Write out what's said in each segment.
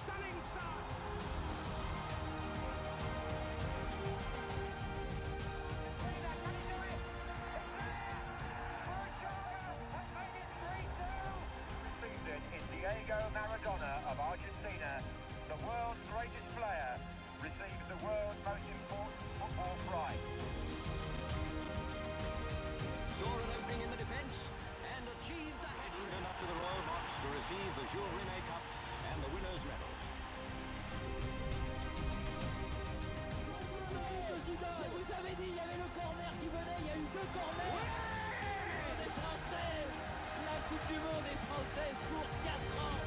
stunning start. Diego Maradona of Argentina, the world's greatest player, receives the world's most important football prize. Saw an opening in the defence and achieved the heading. Turned up to the Royal Box to receive the Jules Rimet Cup and the winner's medal. Je vous avais dit, il y avait le corner qui venait, il y a eu deux corners. Des Françaises, la Coupe du Monde est française pour 4 ans.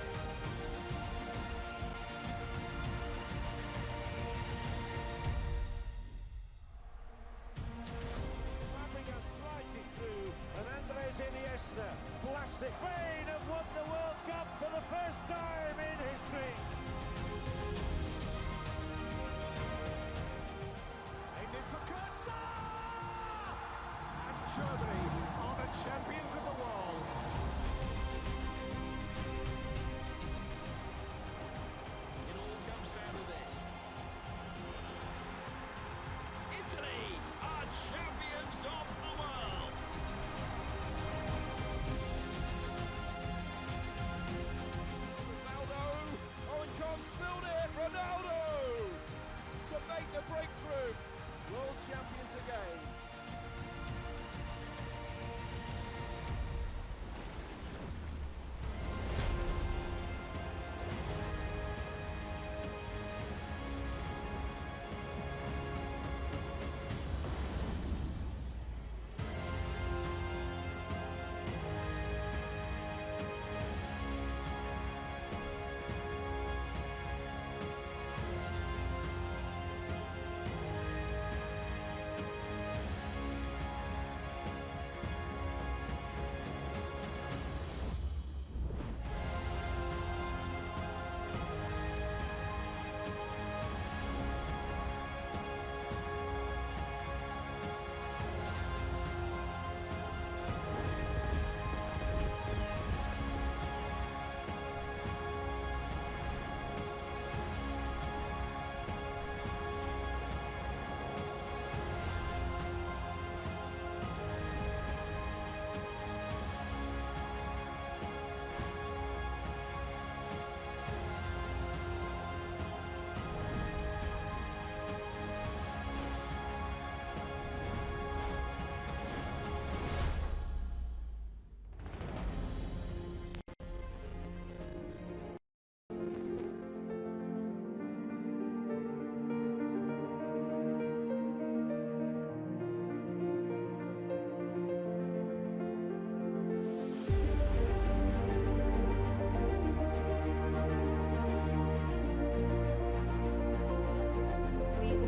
Fabregas sliding through, and Andres Iniesta blasts it. Spain have won the World Cup for the first time in history. Aiming for Kurtza! And Germany are the champions of the world. It all comes down to this. Italy are champions of the world. Ronaldo! Owen John spilled it! Ronaldo! To make the breakthrough! World champions again.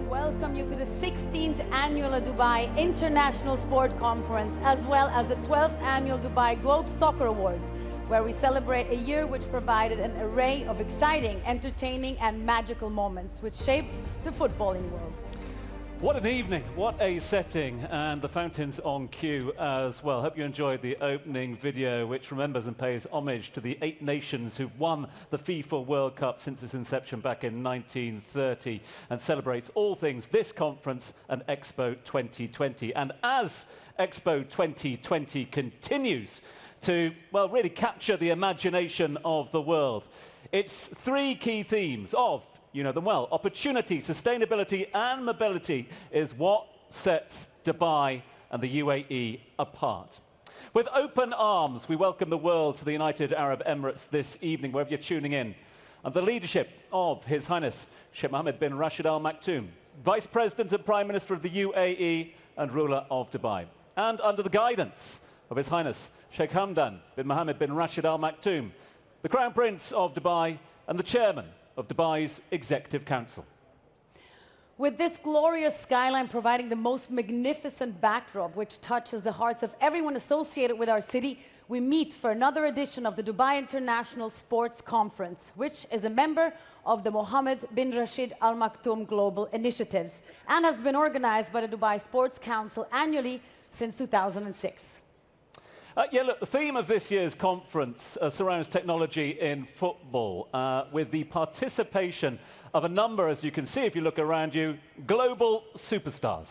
Welcome you to the 16th Annual Dubai International Sport Conference, as well as the 12th Annual Dubai Globe Soccer Awards, where we celebrate a year which provided an array of exciting, entertaining and magical moments which shaped the footballing world. What an evening, what a setting, and the fountains on cue as well. Hope you enjoyed the opening video, which remembers and pays homage to the 8 nations who've won the FIFA World Cup since its inception back in 1930, and celebrates all things this conference and Expo 2020. And as Expo 2020 continues to, well, really capture the imagination of the world, its 3 key themes of, you know them well, opportunity, sustainability and mobility is what sets Dubai and the UAE apart. With open arms, we welcome the world to the United Arab Emirates this evening, wherever you're tuning in, under the leadership of His Highness Sheikh Mohamed bin Rashid Al Maktoum, Vice President and Prime Minister of the UAE and ruler of Dubai, and under the guidance of His Highness Sheikh Hamdan bin Mohamed bin Rashid Al Maktoum, the Crown Prince of Dubai and the Chairman of Dubai's Executive Council. With this glorious skyline providing the most magnificent backdrop which touches the hearts of everyone associated with our city, we meet for another edition of the Dubai International Sports Conference, which is a member of the Mohamed bin Rashid Al Maktoum Global Initiatives and has been organized by the Dubai Sports Council annually since 2006. Yeah, look, the theme of this year's conference surrounds technology in football, with the participation of a number, as you can see if you look around you, global superstars.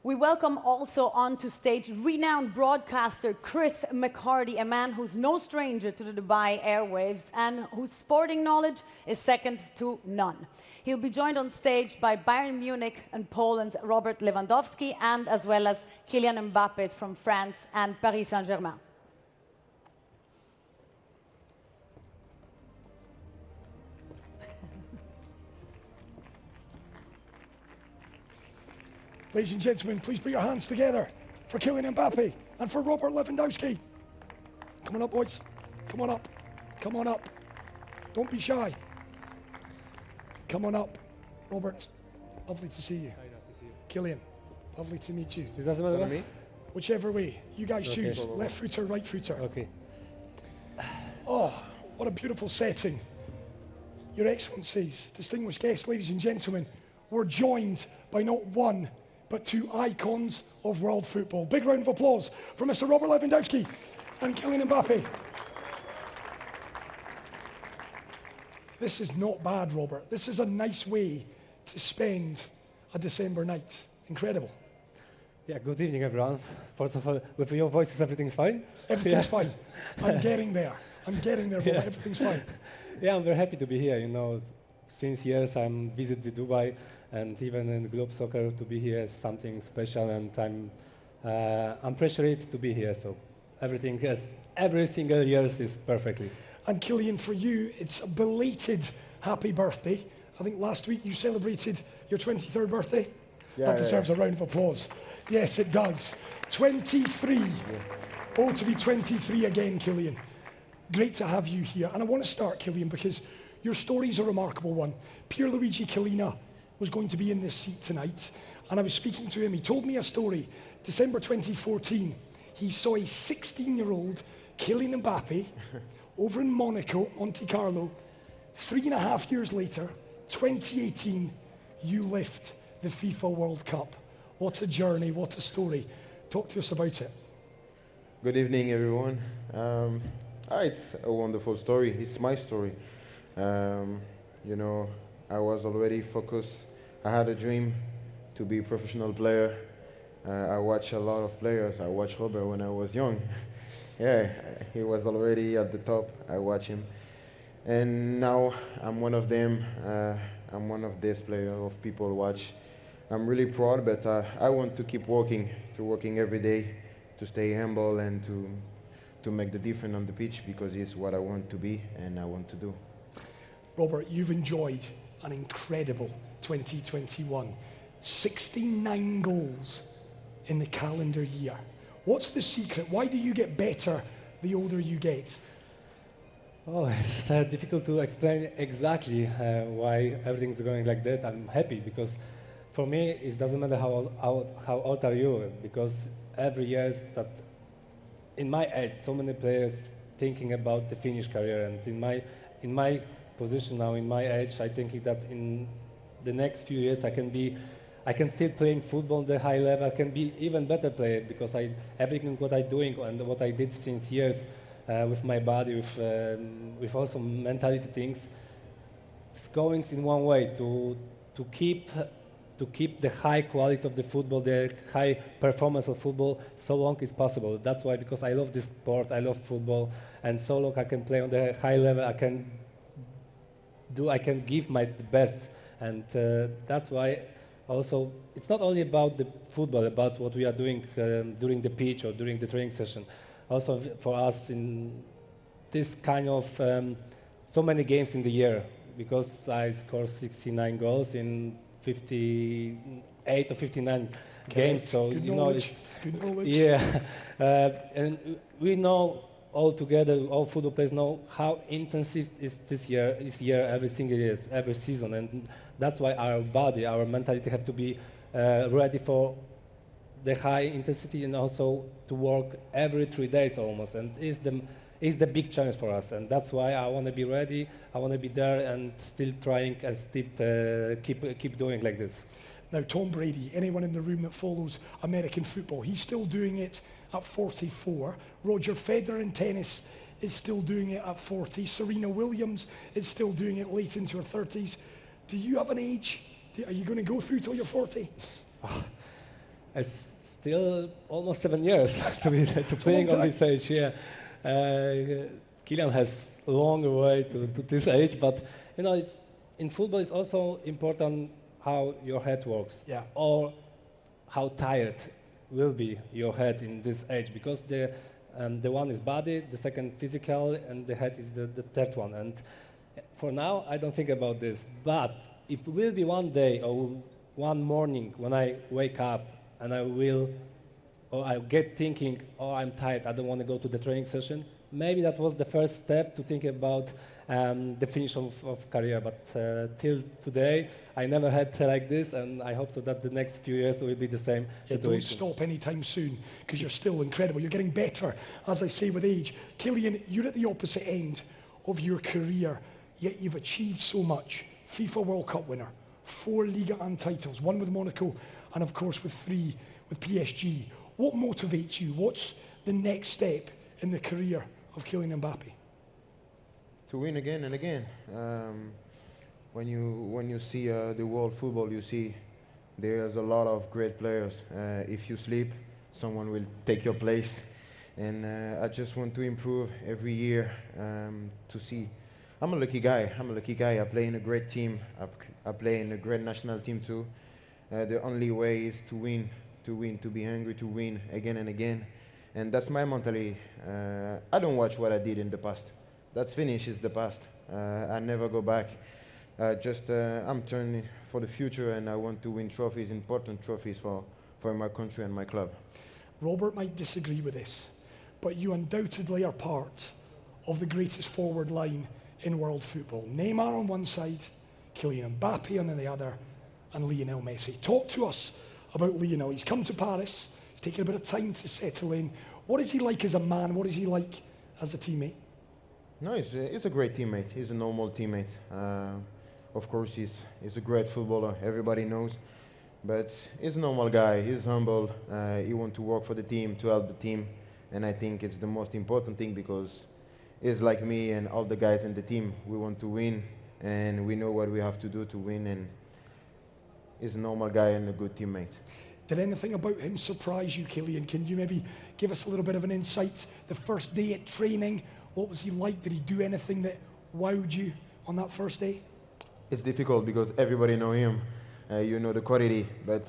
We welcome also onto stage renowned broadcaster Chris McCarty, a man who's no stranger to the Dubai airwaves and whose sporting knowledge is second to none. He'll be joined on stage by Bayern Munich and Poland's Robert Lewandowski, and as well as Kylian Mbappé from France and Paris Saint-Germain. Ladies and gentlemen, please put your hands together for Kylian Mbappé and for Robert Lewandowski. Come on up, boys. Come on up. Come on up. Don't be shy. Come on up. Robert, lovely to see you. Hi, nice to see you. Kylian, lovely to meet you. Is that matter me? Whichever way. You guys Okay. choose. Left footer, right footer. Okay. Oh, what a beautiful setting. Your Excellencies, distinguished guests, ladies and gentlemen, we're joined by not one, but two icons of world football. Big round of applause for Mr. Robert Lewandowski and Kylian Mbappé. This is not bad, Robert. This is a nice way to spend a December night. Incredible. Yeah, good evening, everyone. First of all, with your voices, everything's fine? Everything's fine. I'm getting there. I'm getting there, Robert. Yeah. Everything's fine. Yeah, I'm very happy to be here. You know, since years I'm visited Dubai, and even in Globe Soccer to be here is something special, and I'm pressured to be here. So everything every single year is perfectly. And Kylian, for you, it's a belated happy birthday. I think last week you celebrated your 23rd birthday. That deserves a round of applause. Yes, it does. 23. Oh, to be 23 again, Kylian. Great to have you here. And I want to start, Kylian, because your story's a remarkable one. Pierluigi Collina was going to be in this seat tonight, and I was speaking to him. He told me a story. December 2014, he saw a 16-year-old Kylian Mbappé over in Monaco, Monte Carlo. 3.5 years later, 2018, you lift the FIFA World Cup. What a journey, what a story. Talk to us about it. Good evening, everyone. It's a wonderful story. It's my story. You know, I was already focused. I had a dream to be a professional player. I watched a lot of players. I watched Robert when I was young. Yeah, he was already at the top. I watched him. And now I'm one of them. I'm one of these players of people watch. I'm really proud, but I want to keep working every day, to stay humble and to make the difference on the pitch, because it's what I want to be and I want to do. Robert, you've enjoyed an incredible 2021. 69 goals in the calendar year. What's the secret? Why do you get better the older you get? Oh, it's difficult to explain exactly why everything's going like that. I'm happy because for me it doesn't matter how old are you, because every year that in my age so many players thinking about the finished career, and in my position now, in my age, I think that in the next few years I can still playing football at the high level. I can be even better player, because everything what I'm doing and what I did since years with my body, with also mentality things, it's going in one way to keep the high quality of the football, the high performance of football so long as possible. That's why, because I love this sport, I love football, and so long I can play on the high level, I can give my best, and that's why also it's not only about the football, about what we are doing during the pitch or during the training session. Also for us in this kind of so many games in the year, because I scored 69 goals in 58 or 59 games. So good you know, knowledge. it's Good knowledge. yeah, and we know all together, all football players know how intensive is this year, every single year, every season, and that's why our body, our mentality have to be ready for the high intensity, and also to work every 3 days almost, and is the big challenge for us, and that's why I want to be ready. I want to be there and still trying and still keep doing like this. Now, Tom Brady, anyone in the room that follows American football, he's still doing it at 44. Roger Federer in tennis is still doing it at 40. Serena Williams is still doing it late into her 30s. Do you have an age? Are you going to go through till you're 40? It's still almost 7 years to playing on this age. Yeah, Kylian has a longer way to this age, but you know, in football it's also important how your head works, or how tired will be your head in this age, because the one is body, the second physical, and the head is the third one. And for now, I don't think about this. But if it will be one day or one morning when I wake up and I get thinking, oh, I'm tired, I don't want to go to the training session, maybe that was the first step to think about the finish of career. But till today, I never had like this, and I hope so that the next few years will be the same situation. Don't stop anytime soon, because you're still incredible. You're getting better, as I say, with age. Kylian, you're at the opposite end of your career, yet you've achieved so much. FIFA World Cup winner, 4 Liga 1 titles, 1 with Monaco, and of course with 3 with PSG. What motivates you? What's the next step in the career of Kylian Mbappé? To win again and again. When you see the world football, you see there's a lot of great players. If you sleep, someone will take your place. And I just want to improve every year to see. I'm a lucky guy. I play in a great team. I play in a great national team too. The only way is to win, to be hungry, to win again and again. And that's my mentality. I don't watch what I did in the past. That's finished, is the past. I never go back. I'm turning for the future, and I want to win trophies, important trophies for my country and my club. Robert might disagree with this, but you undoubtedly are part of the greatest forward line in world football. Neymar on one side, Kylian Mbappé on the other, and Lionel Messi. Talk to us about Lionel. He's come to Paris. He's taken a bit of time to settle in. What is he like as a man? What is he like as a teammate? No, he's a great teammate. He's a normal teammate. Of course, he's a great footballer. Everybody knows. But he's a normal guy. He's humble. He wants to work for the team, to help the team. And I think it's the most important thing, because he's like me and all the guys in the team. We want to win, and we know what we have to do to win. And he's a normal guy and a good teammate. Did anything about him surprise you, Kylian? Can you maybe give us a little bit of an insight? The first day at training, what was he like? Did he do anything that wowed you on that first day? It's difficult because everybody know him. You know the quality. But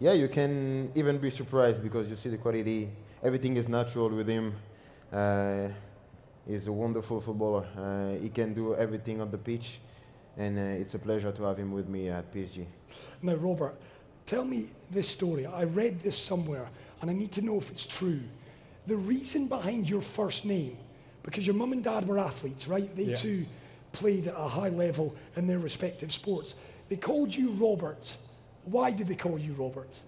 yeah, you can even be surprised because you see the quality. Everything is natural with him. He's a wonderful footballer. He can do everything on the pitch. And it's a pleasure to have him with me at PSG. Now, Robert, tell me this story. I read this somewhere, and I need to know if it's true. The reason behind your first name, because your mum and dad were athletes, right? They too played at a high level in their respective sports. They called you Robert. Why did they call you Robert?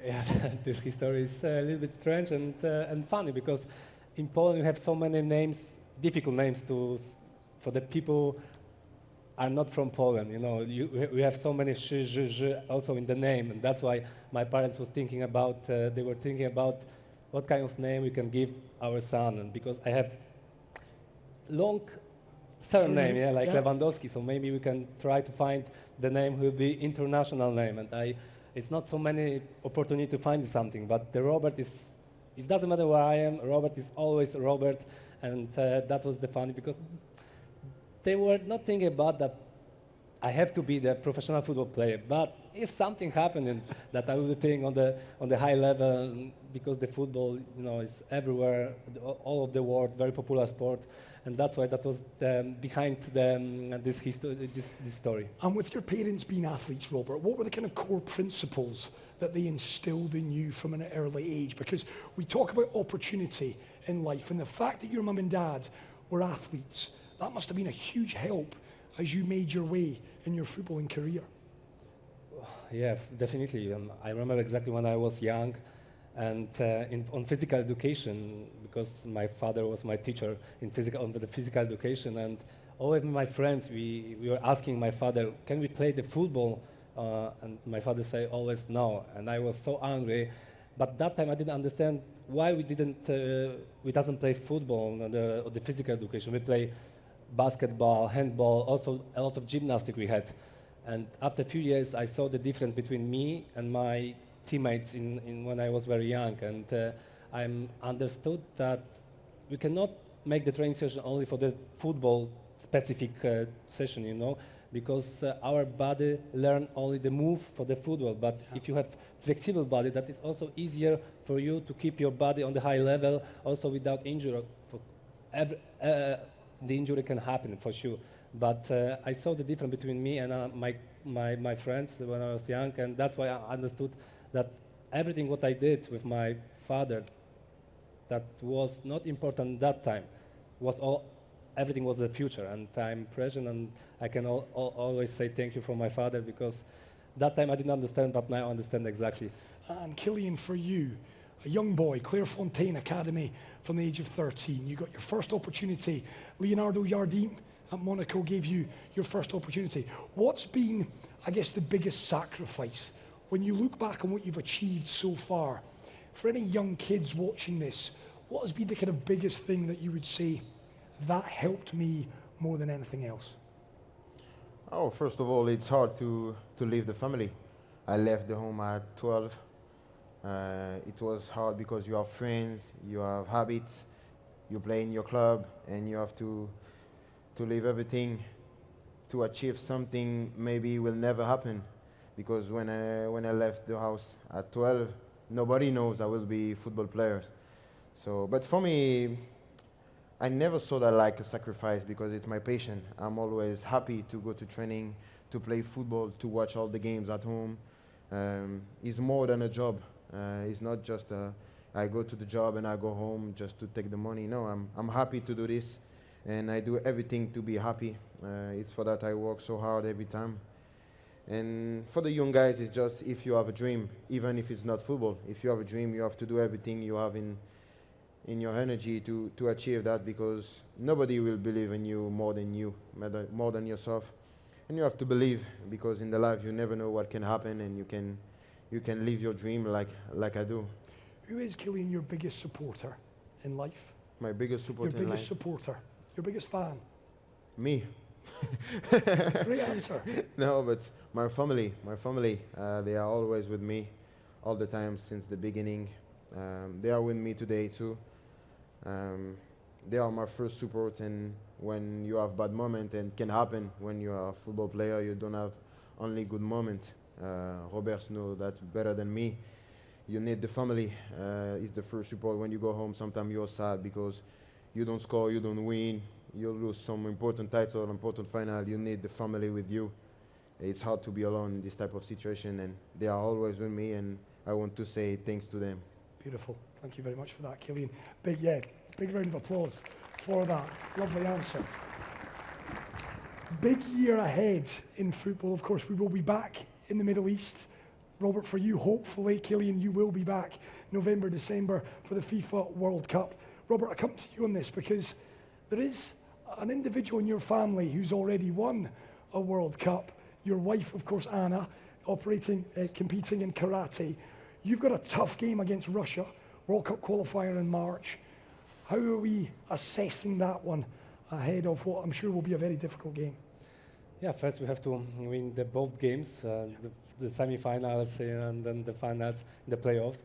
Yeah, this history is a little bit strange and funny, because in Poland you have so many names, difficult names for the people are not from Poland. You know, we have so many sh also in the name, and that's why my parents was thinking about. They were thinking about what kind of name we can give our son, and because I have long surname, like Lewandowski, so maybe we can try to find the name who will be international name. And it's not so many opportunity to find something, but the Robert is. It doesn't matter where I am. Robert is always Robert, and that was the funny, because they were not thinking about that I have to be the professional football player. But if something happened and that I will be playing on the high level, because the football, you know, is everywhere, all of the world, very popular sport, and that's why that was behind this story. And with your parents being athletes, Robert, what were the kind of core principles that they instilled in you from an early age? Because we talk about opportunity in life, and the fact that your mum and dad were athletes, that must have been a huge help as you made your way in your footballing career. Yeah, definitely. I remember exactly when I was young, and on physical education, because my father was my teacher on the physical education, and all of my friends, we were asking my father, can we play the football And my father say always no, and I was so angry. But that time I didn't understand why we doesn't play football or the physical education. We play basketball, handball, also a lot of gymnastics we had. And after a few years, I saw the difference between me and my teammates when I was very young. And I understood that we cannot make the training session only for the football specific session, you know, because our body learn only the move for the football. But if you have flexible body, that is also easier for you to keep your body on the high level, also without injury. The injury can happen for sure. But I saw the difference between me and my friends when I was young, and that's why I understood that everything what I did with my father that was not important that time was everything was the future, and I'm present, and I can always say thank you for my father, because that time I didn't understand, but now I understand exactly. And Kylian, for you, a young boy, Clairefontaine Academy from the age of 13, you got your first opportunity. Leonardo Jardim at Monaco gave you your first opportunity. What's been, I guess, the biggest sacrifice when you look back on what you've achieved so far? For any young kids watching this, what has been the kind of biggest thing that you would say that helped me more than anything else? Oh, first of all, it's hard to leave the family. I left the home at 12. It was hard because you have friends, you have habits, you play in your club, and you have to leave everything to achieve something maybe will never happen. Because when I left the house at 12, nobody knows I will be football players. So, but for me, I never saw that like a sacrifice, because it's my passion. I'm always happy to go to training, to play football, to watch all the games at home. It's more than a job. It's not just I go to the job and I go home just to take the money. No, I'm happy to do this, and I do everything to be happy. It's for that I work so hard every time. And for the young guys, it's just if you have a dream, even if it's not football, if you have a dream, you have to do everything you have in your energy to achieve that, because nobody will believe in you more than yourself. And you have to believe, because in the life you never know what can happen, and you can live your dream like I do. Who is, Kylian, your biggest supporter in life? My biggest supporter in life? Your biggest supporter, your biggest fan? Me. Great answer. No, but my family, they are always with me all the time since the beginning. They are with me today too. They are my first support, and when you have bad moment, and can happen when you are a football player, you don't have only good moment. Robert knows that better than me. You need the family. It's the first support. When you go home, sometimes you're sad because you don't score, you don't win, you lose some important title, important final. You need the family with you. It's hard to be alone in this type of situation, and they are always with me, and I want to say thanks to them. Beautiful. Thank you very much for that, Kylian. Big round of applause for that. Lovely answer. Big year ahead in football. Of course, we will be back in the Middle East. Robert, for you, hopefully, Kylian, you will be back November, December for the FIFA World Cup. Robert, I come to you on this because there is an individual in your family who's already won a World Cup. Your wife, of course, Anna, competing in karate. You've got a tough game against Russia, World Cup qualifier in March. How are we assessing that one ahead of what I'm sure will be a very difficult game? Yeah, first we have to win both games, the semi-finals and then the finals, the playoffs.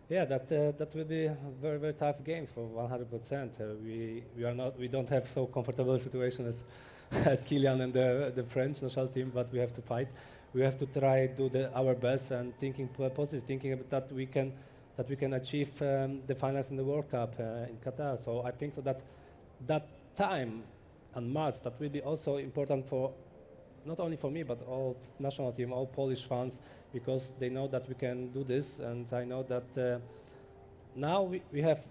Yeah, that will be very, very tough games for 100%. We don't have so comfortable situation as Kylian and the French national team, but we have to fight. We have to try do our best and thinking positive, thinking that we can achieve the finals in the World Cup in Qatar. So I think so that time and March that will be also important for not only for me but all national team, all Polish fans, because they know that we can do this, and I know that now we have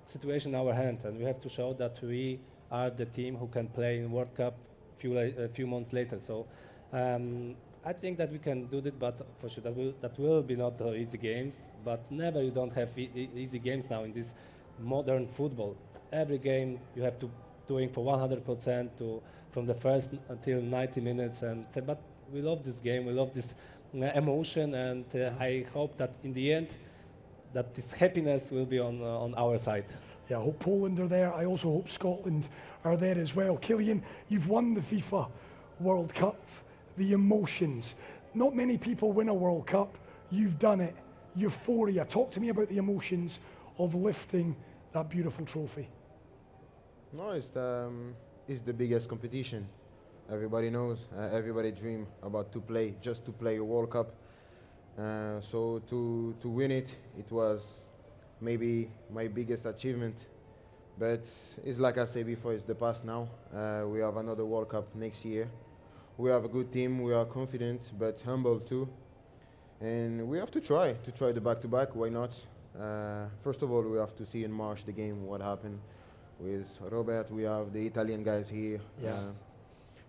situation in our hand, and we have to show that we are the team who can play in World Cup a few months later. So. I think that we can do it, but for sure that will be not easy games. But never you don't have easy games now in this modern football. Every game you have to doing for 100% from the first until 90 minutes. But we love this game, we love this emotion, and I hope that in the end, that this happiness will be on our side. Yeah, I hope Poland are there. I also hope Scotland are there as well. Kylian, you've won the FIFA World Cup. The emotions. Not many people win a World Cup. You've done it. Euphoria. Talk to me about the emotions of lifting that beautiful trophy. No, it's the biggest competition. Everybody knows. Everybody dream about just to play a World Cup. So to win it, it was maybe my biggest achievement. But it's like I said before, it's the past now. We have another World Cup next year. We have a good team. We are confident, but humble too. And we have to try the back-to-back. Why not? First of all, we have to see in March the game, what happened with Robert. We have the Italian guys here. Yeah.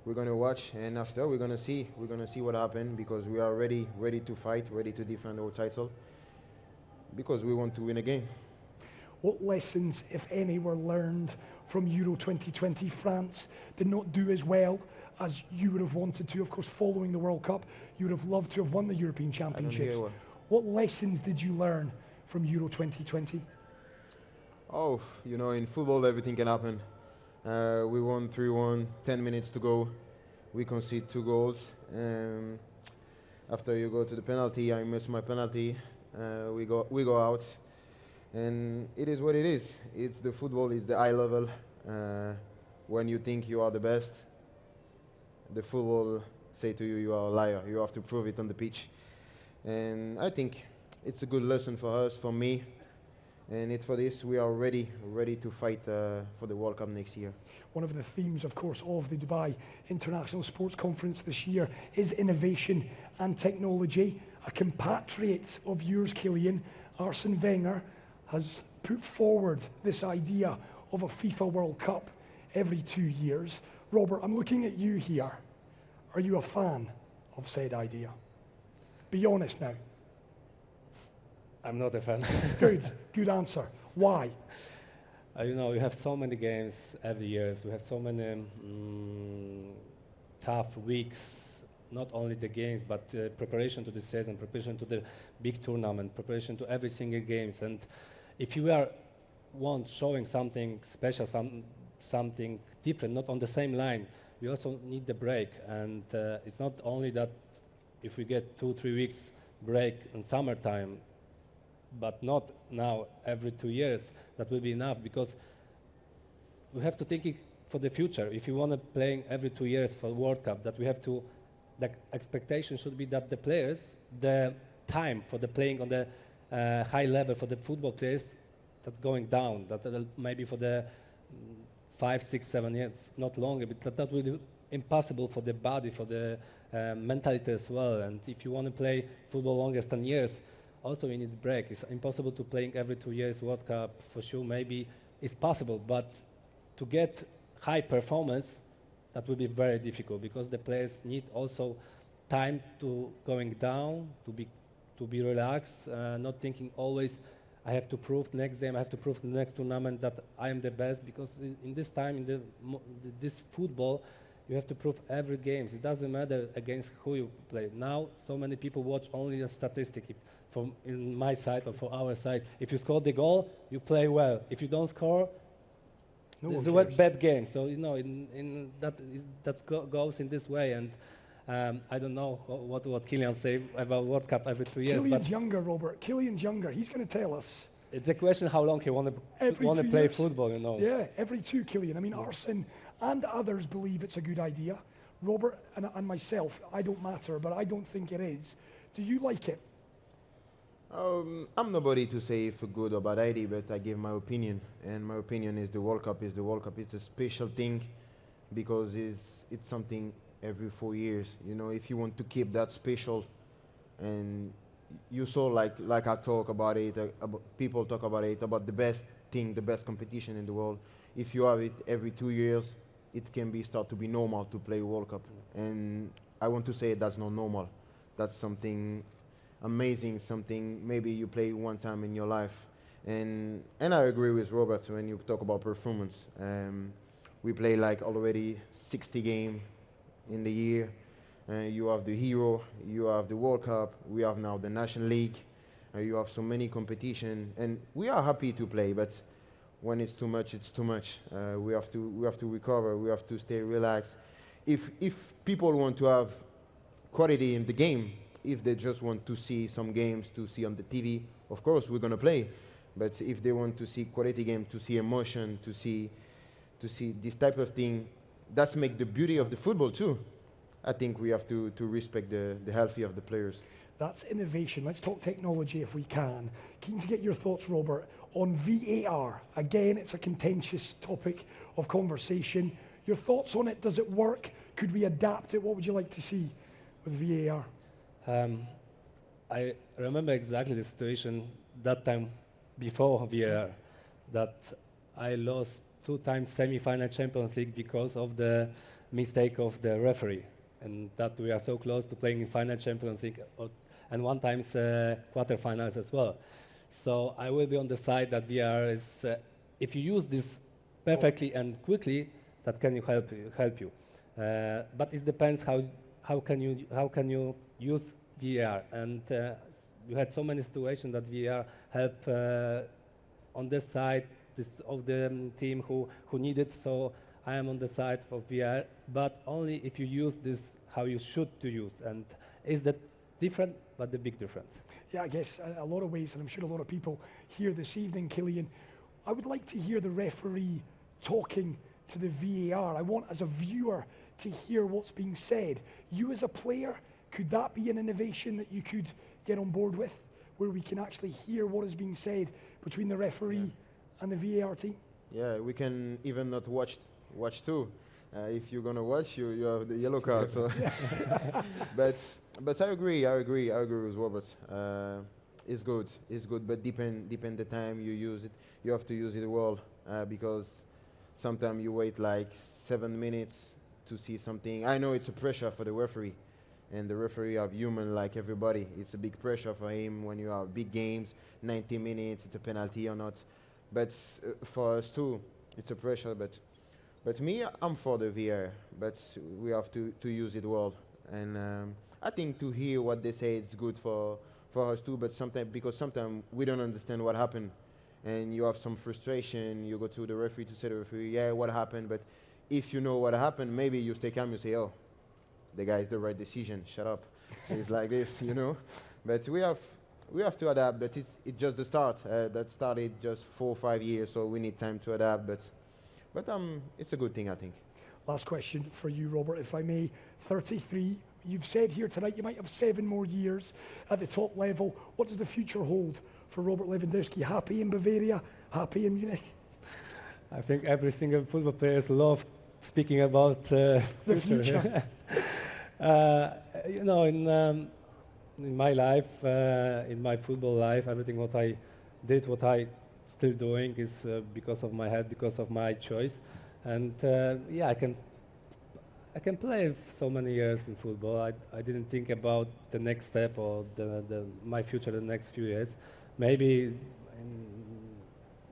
We're gonna watch, and after we're gonna see what happened, because we are ready to fight, ready to defend our title, because we want to win a game. What lessons, if any, were learned from Euro 2020? France did not do as well as you would have wanted to. Of course, following the World Cup, you would have loved to have won the European Championships. What lessons did you learn from Euro 2020? Oh, you know, in football, everything can happen. We won 3-1, 10 minutes to go. We concede 2 goals. After you go to the penalty, I miss my penalty. We go out. And it is what it is. It's the football, it's the eye level. When you think you are the best, the football say to you, you are a liar. You have to prove it on the pitch. And I think it's a good lesson for us, for me. And it's for this, we are ready to fight for the World Cup next year. One of the themes, of course, of the Dubai International Sports Conference this year is innovation and technology. A compatriot of yours, Kylian, Arsene Wenger, has put forward this idea of a FIFA World Cup every 2 years. Robert, I'm looking at you here. Are you a fan of said idea? Be honest now. I'm not a fan. Good answer. Why? You know, we have so many games every year. We have so many tough weeks. Not only the games, but preparation to the season, preparation to the big tournament, preparation to every single games. And if you want showing something special, something different, not on the same line, we also need the break. And it's not only that if we get 2-3 weeks break in summertime, but not now every 2 years, that will be enough, because we have to think it for the future. If you want to play every 2 years for World Cup, that we have to, the expectation should be that the players, the time for the playing on the high level for the football players, that's going down, that maybe for the 5, 6, 7 years, not longer, but that will be impossible for the body, for the mentality as well. And if you want to play football longer than 10 years, also we need a break. It's impossible to play every 2 years World Cup. For sure, maybe it's possible, but to get high performance, that will be very difficult, because the players need also time to going down, to be relaxed, not thinking always I have to prove next game, I have to prove the next tournament that I am the best, because in this time, in this football, you have to prove every game. It doesn't matter against who you play. Now, so many people watch only the statistic. From in my side or for our side, if you score the goal, you play well. If you don't score, it's a bad game. So you know, that goes in this way. And I don't know what Kylian say about World Cup every 2 years. Kylian's younger, Robert. Kylian's younger. He's going to tell us. It's a question how long he want to play football. You know. Yeah, every 2, Kylian. I mean, Arsene and others believe it's a good idea. Robert and myself, I don't matter, but I don't think it is. Do you like it? I'm nobody to say if a good or bad idea, but I give my opinion, and my opinion is the World Cup is the World Cup. It's a special thing, because it's something every 4 years. You know, if you want to keep that special, and you saw like I talk about it, people talk about it, about the best thing, the best competition in the world. If you have it every 2 years, it can start to be normal to play World Cup, and I want to say that's not normal. That's something amazing, something maybe you play one time in your life. And I agree with Robert when you talk about performance. We play like already 60 games in the year. You have the Hero, you have the World Cup, we have now the National League, you have so many competition, and we are happy to play, but when it's too much, it's too much. We have to recover, we have to stay relaxed. If people want to have quality in the game, if they just want to see some games to see on the TV, of course we're gonna play. But if they want to see quality game, to see emotion, to see this type of thing, that's make the beauty of the football too. I think we have to respect the healthy of the players. That's innovation. Let's talk technology if we can. Keen to get your thoughts, Robert, on VAR. Again, it's a contentious topic of conversation. Your thoughts on it? Does it work? Could we adapt it? What would you like to see with VAR? I remember exactly the situation that time before VAR, that I lost 2 times semi-final Champions League because of the mistake of the referee, and that we are so close to playing in final Champions League, and 1 times quarterfinals as well. So I will be on the side that VAR is, if you use this perfectly and quickly, that can help you. But it depends how can you use VAR, and you had so many situations that VAR help on this side of the team who need it. So I am on the side for VAR, but only if you use this how you should to use. And is that different? But the big difference. Yeah, I guess a lot of ways, and I'm sure a lot of people here this evening, Kylian. I would like to hear the referee talking to the VAR. I want, as a viewer, to hear what's being said. You as a player, could that be an innovation that you could get on board with, where we can actually hear what is being said between the referee and the VAR team? Yeah, we can even not watch too. If you're gonna watch, you have the yellow card. So, but I agree with Robert. It's good, but depend the time you use it. You have to use it well, because sometimes you wait like 7 minutes to see something. I know it's a pressure for the referee, and the referee are human like everybody. It's a big pressure for him when you have big games, 90 minutes, it's a penalty or not. But for us too, it's a pressure. But me, I'm for the VAR, but we have to use it well. And I think to hear what they say, it's good for us too. But because sometimes we don't understand what happened, and you have some frustration. You go to the referee to say to the referee, yeah, what happened? But if you know what happened, maybe you stay calm. You say, oh, the guy is the right decision. Shut up. It's like this, you know. But we have to adapt. But it's just the start. That started just 4 or 5 years, so we need time to adapt. But it's a good thing, I think. Last question for you, Robert, if I may. 33. You've said here tonight you might have 7 more years at the top level. What does the future hold for Robert Lewandowski? Happy in Bavaria? Happy in Munich? I think every single football player loves speaking about the future. You know, in my life, in my football life, everything what I did, what I still doing is because of my head, because of my choice. And yeah, I can play so many years in football. I didn't think about the next step or my future the next few years. Maybe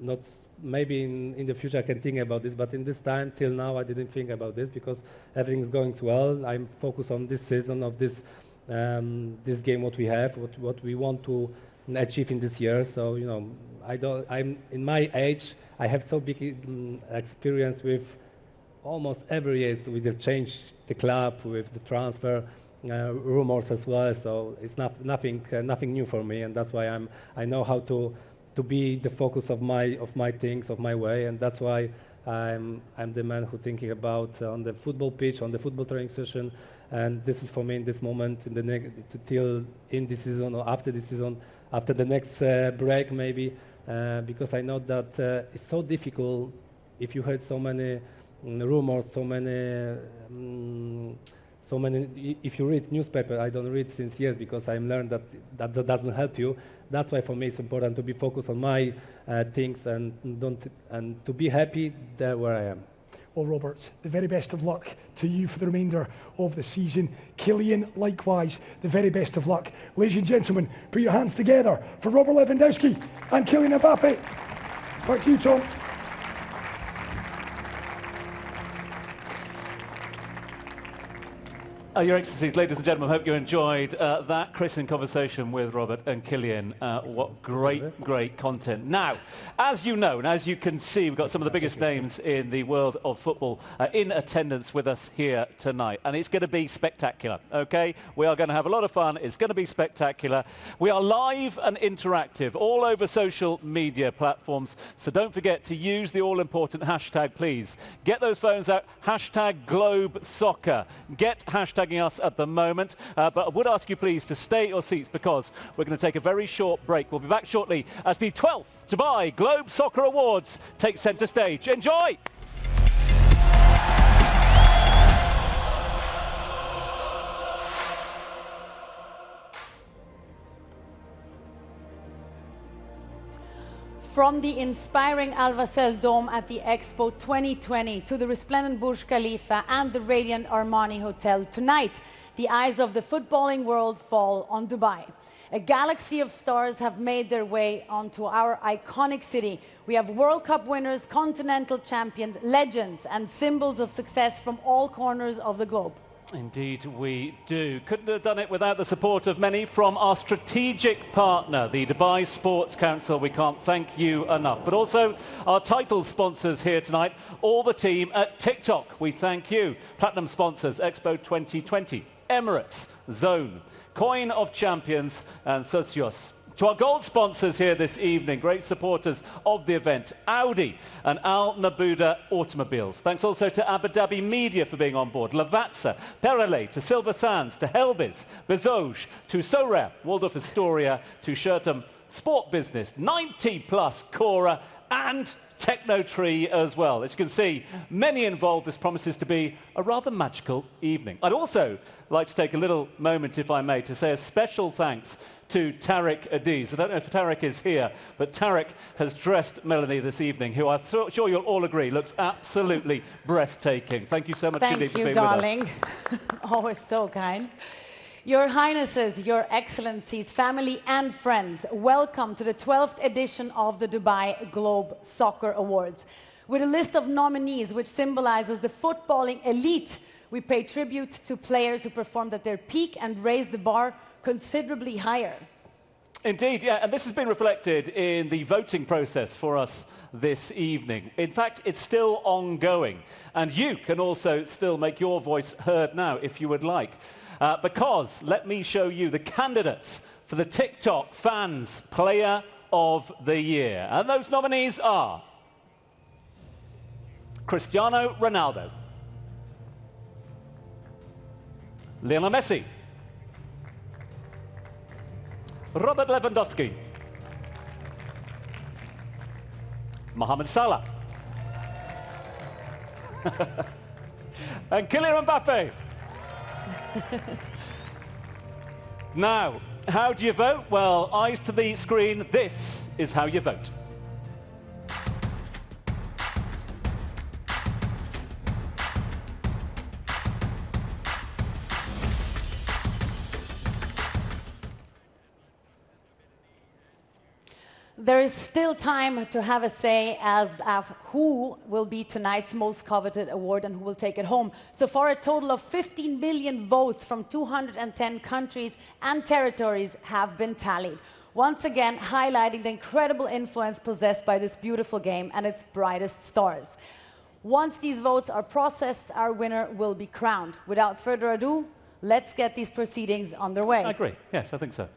in the future I can think about this, but in this time till now I didn't think about this because everything is going well. I'm focused on this season of this this game what we have, what we want to achieve in this year. So you know, I'm in my age. I have so big experience with almost every year. We have changed the club with the transfer rumors as well. So it's nothing new for me, and that's why I know how to be the focus of my things, of my way, and that's why I'm the man who thinking about on the football pitch, on the football training session, and this is for me in this moment, till in this season or after this season, after the next break maybe, because I know that it's so difficult if you heard so many rumors, so many. If you read newspaper, I don't read since years because I learned that doesn't help you. That's why for me it's important to be focused on my things and to be happy there where I am. Well, Robert, the very best of luck to you for the remainder of the season. Kylian, likewise, the very best of luck. Ladies and gentlemen, put your hands together for Robert Lewandowski and Kylian Mbappe. Back to you, Tom. Your Excellencies, ladies and gentlemen, hope you enjoyed that Chris in conversation with Robert and Kylian. What great content. Now, as you know, and as you can see, we've got some of the biggest names in the world of football in attendance with us here tonight. And it's going to be spectacular, okay? We are going to have a lot of fun. It's going to be spectacular. We are live and interactive all over social media platforms. So don't forget to use the all-important hashtag, please. Get those phones out, hashtag #GlobeSoccer. Get hashtagging us at the moment, but I would ask you please to stay at your seats because we're going to take a very short break. We'll be back shortly as the 12th Dubai Globe Soccer Awards take centre stage. Enjoy! From the inspiring Al Wasl Dome at the Expo 2020 to the resplendent Burj Khalifa and the radiant Armani Hotel, tonight the eyes of the footballing world fall on Dubai. A galaxy of stars have made their way onto our iconic city. We have World Cup winners, continental champions, legends and symbols of success from all corners of the globe. Indeed we do. Couldn't have done it without the support of many from our strategic partner, the Dubai Sports Council. We can't thank you enough. But also our title sponsors here tonight, all the team at TikTok. We thank you. Platinum sponsors, Expo 2020, Emirates, Zone, Coin of Champions and Socios. To our gold sponsors here this evening, great supporters of the event, Audi and Al Nabuda Automobiles. Thanks also to Abu Dhabi Media for being on board, Lavazza, Perale, to Silver Sands, to Helbiz, Bezoj, to Sorare, Waldorf Astoria, to Shertam Sport Business, 90 Plus, Cora and Technotree as well. As you can see, many involved. This promises to be a rather magical evening. I'd also like to take a little moment, if I may, to say a special thanks to Tarek Adiz. I don't know if Tarek is here, but Tarek has dressed Melanie this evening, who I'm sure you'll all agree looks absolutely breathtaking. Thank you so much indeed for being with us. Thank you, darling. Always so kind. Your Highnesses, Your Excellencies, family and friends, welcome to the 12th edition of the Dubai Globe Soccer Awards. With a list of nominees which symbolizes the footballing elite, we pay tribute to players who performed at their peak and raised the bar considerably higher. Indeed, yeah, and this has been reflected in the voting process for us this evening. In fact, it's still ongoing, and you can also still make your voice heard now if you would like. Because let me show you the candidates for the TikTok Fans Player of the Year. And those nominees are Cristiano Ronaldo, Lionel Messi, Robert Lewandowski, Mohamed Salah, and Kylian Mbappé. Now, how do you vote? Well, eyes to the screen, this is how you vote. There is still time to have a say as of who will be tonight's most coveted award and who will take it home. So far, a total of 15 million votes from 210 countries and territories have been tallied. Once again, highlighting the incredible influence possessed by this beautiful game and its brightest stars. Once these votes are processed, our winner will be crowned. Without further ado, let's get these proceedings underway. I agree. Yes, I think so.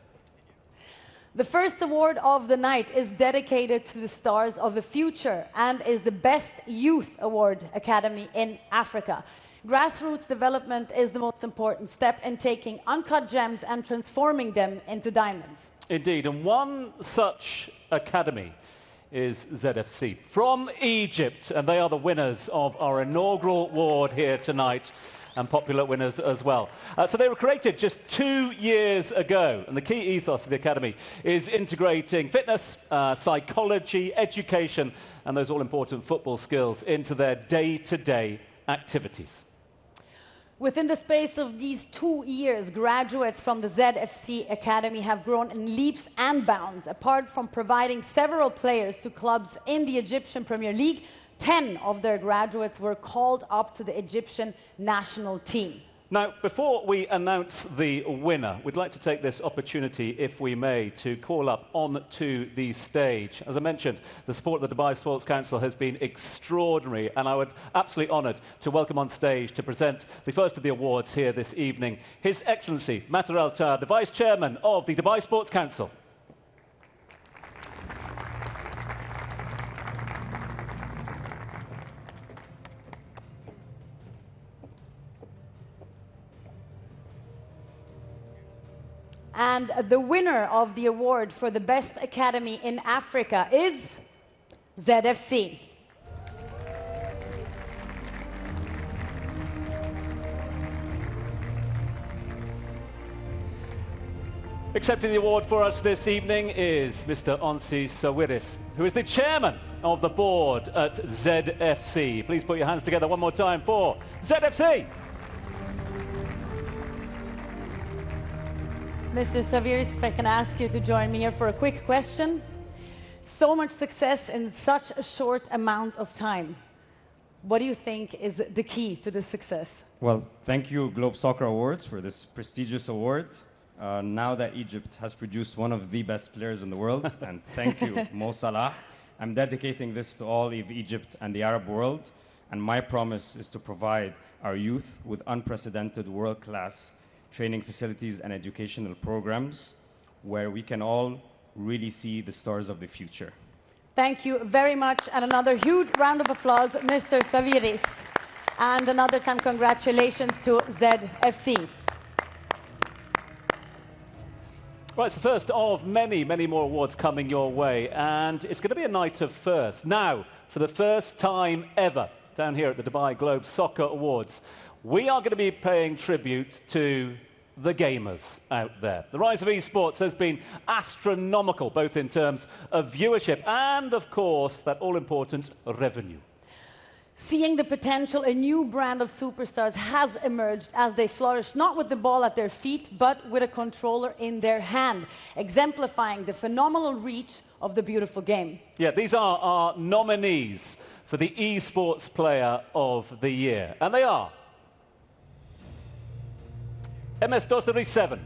The first award of the night is dedicated to the stars of the future and is the Best Youth Award Academy in Africa. Grassroots development is the most important step in taking uncut gems and transforming them into diamonds. Indeed, and one such academy is ZFC from Egypt, and they are the winners of our inaugural award here tonight, and popular winners as well. So they were created just 2 years ago, and the key ethos of the Academy is integrating fitness, psychology, education, and those all-important football skills into their day-to-day activities. Within the space of these 2 years, graduates from the ZFC Academy have grown in leaps and bounds. Apart from providing several players to clubs in the Egyptian Premier League, 10 of their graduates were called up to the Egyptian national team. Now, before we announce the winner, we'd like to take this opportunity, if we may, to call up onto the stage. As I mentioned, the support of the Dubai Sports Council has been extraordinary, and I would absolutely honoured to welcome on stage to present the first of the awards here this evening, His Excellency Matar Al-Tar, the Vice Chairman of the Dubai Sports Council. And the winner of the award for the best academy in Africa is ZFC. Accepting the award for us this evening is Mr. Onsi Sawiris, who is the chairman of the board at ZFC. Please put your hands together one more time for ZFC. Mr. Sawiris, if I can ask you to join me here for a quick question. So much success in such a short amount of time. What do you think is the key to this success? Well, thank you, Globe Soccer Awards, for this prestigious award. Now that Egypt has produced one of the best players in the world, and thank you, Mo Salah, I'm dedicating this to all of Egypt and the Arab world, and my promise is to provide our youth with unprecedented world-class training facilities and educational programs where we can all really see the stars of the future. Thank you very much, and another huge round of applause, Mr. Sawiris. And another time, congratulations to ZFC. Right, it's the first of many, many more awards coming your way, and it's going to be a night of firsts. Now, for the first time ever, down here at the Dubai Globe Soccer Awards, we are going to be paying tribute to the gamers out there. The rise of esports has been astronomical, both in terms of viewership and, of course, that all-important revenue. Seeing the potential, a new brand of superstars has emerged as they flourish, not with the ball at their feet, but with a controller in their hand, exemplifying the phenomenal reach of the beautiful game. Yeah, these are our nominees for the Esports Player of the Year, and they are MS Dossery 7,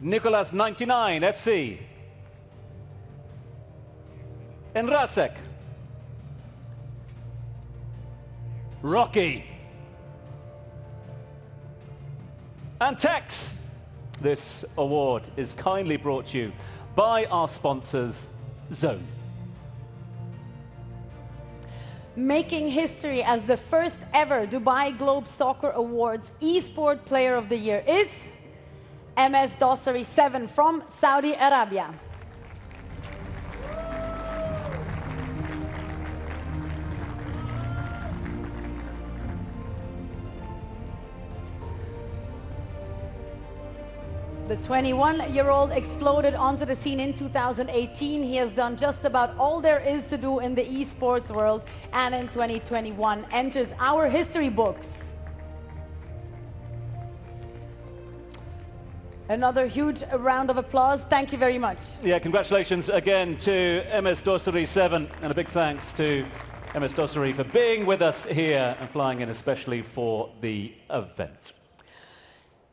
Nicholas 99 FC, Enrasek, Rocky, and Tex. This award is kindly brought to you by our sponsors, Zone. Making history as the first ever Dubai Globe Soccer Awards Esport Player of the Year is MS Dossery 7 from Saudi Arabia. The 21-year-old exploded onto the scene in 2018. He has done just about all there is to do in the esports world, and in 2021 enters our history books. Another huge round of applause. Thank you very much. Yeah, congratulations again to MS Dossery 7, and a big thanks to MS Dossery for being with us here and flying in especially for the event.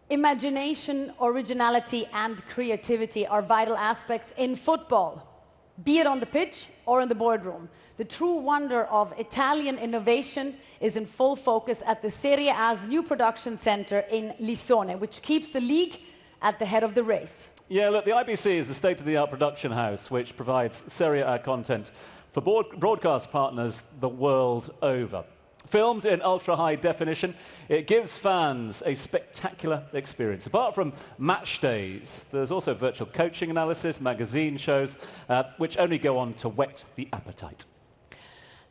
Imagination, originality, and creativity are vital aspects in football, be it on the pitch or in the boardroom. The true wonder of Italian innovation is in full focus at the Serie A's new production center in Lissone, which keeps the league at the head of the race. Yeah, look, the IBC is the state-of-the-art production house which provides Serie A content for broadcast partners the world over. Filmed in ultra-high definition, it gives fans a spectacular experience. Apart from match days, there's also virtual coaching analysis, magazine shows, which only go on to whet the appetite.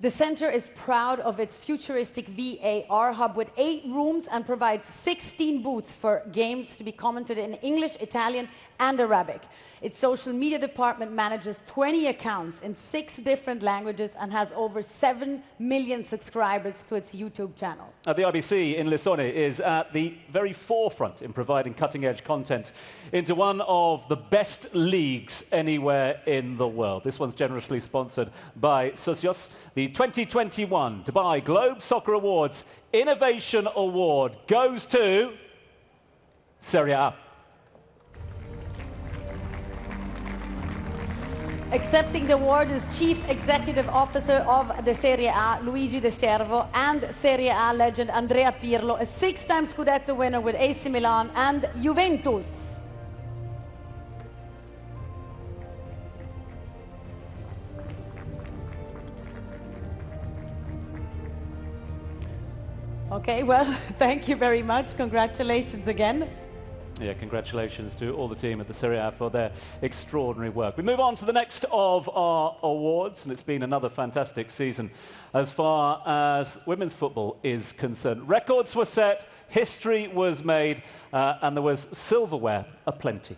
The center is proud of its futuristic VAR hub with 8 rooms and provides 16 booths for games to be commented in English, Italian, and Arabic. Its social media department manages 20 accounts in 6 different languages and has over 7 million subscribers to its YouTube channel. The IBC in Lissone is at the very forefront in providing cutting-edge content into one of the best leagues anywhere in the world. This one's generously sponsored by Socios, the The 2021 Dubai Globe Soccer Awards Innovation Award goes to Serie A. Accepting the award is Chief Executive Officer of the Serie A, Luigi De Servo, and Serie A legend Andrea Pirlo, a 6-time Scudetto winner with AC Milan and Juventus. Okay, well, thank you very much. Congratulations again. Yeah, congratulations to all the team at the Serie A for their extraordinary work. We move on to the next of our awards, and it's been another fantastic season as far as women's football is concerned. Records were set, history was made, and there was silverware aplenty.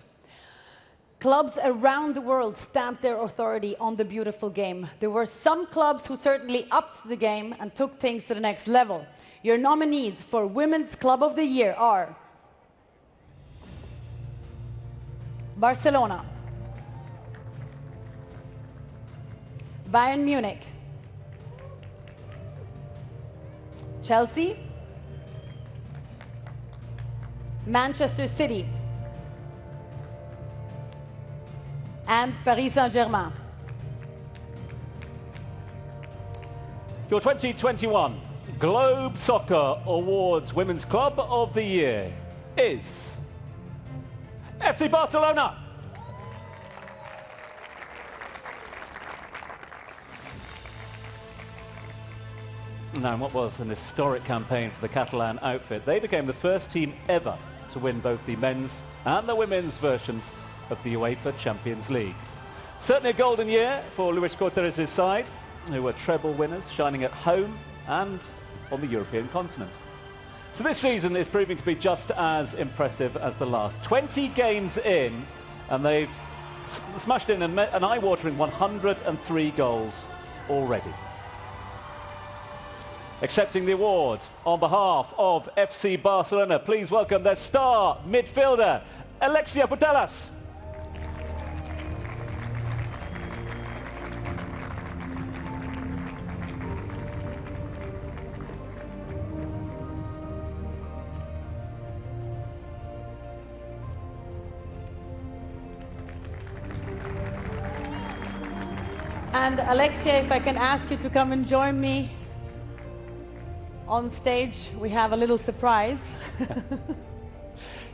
Clubs around the world stamped their authority on the beautiful game. There were some clubs who certainly upped the game and took things to the next level. Your nominees for Women's Club of the Year are Barcelona, Bayern Munich, Chelsea, Manchester City, and Paris Saint-Germain. Your 2021 Globe Soccer Awards Women's Club of the Year is FC Barcelona. Now, in what was an historic campaign for the Catalan outfit, they became the first team ever to win both the men's and the women's versions of the UEFA Champions League. Certainly a golden year for Luis Cortés' side, who were treble winners, shining at home and on the European continent. So this season is proving to be just as impressive as the last. 20 games in, and they've smashed in an eye-watering 103 goals already. Accepting the award on behalf of FC Barcelona, please welcome their star midfielder, Alexia Putellas. And Alexia, if I can ask you to come and join me on stage, we have a little surprise.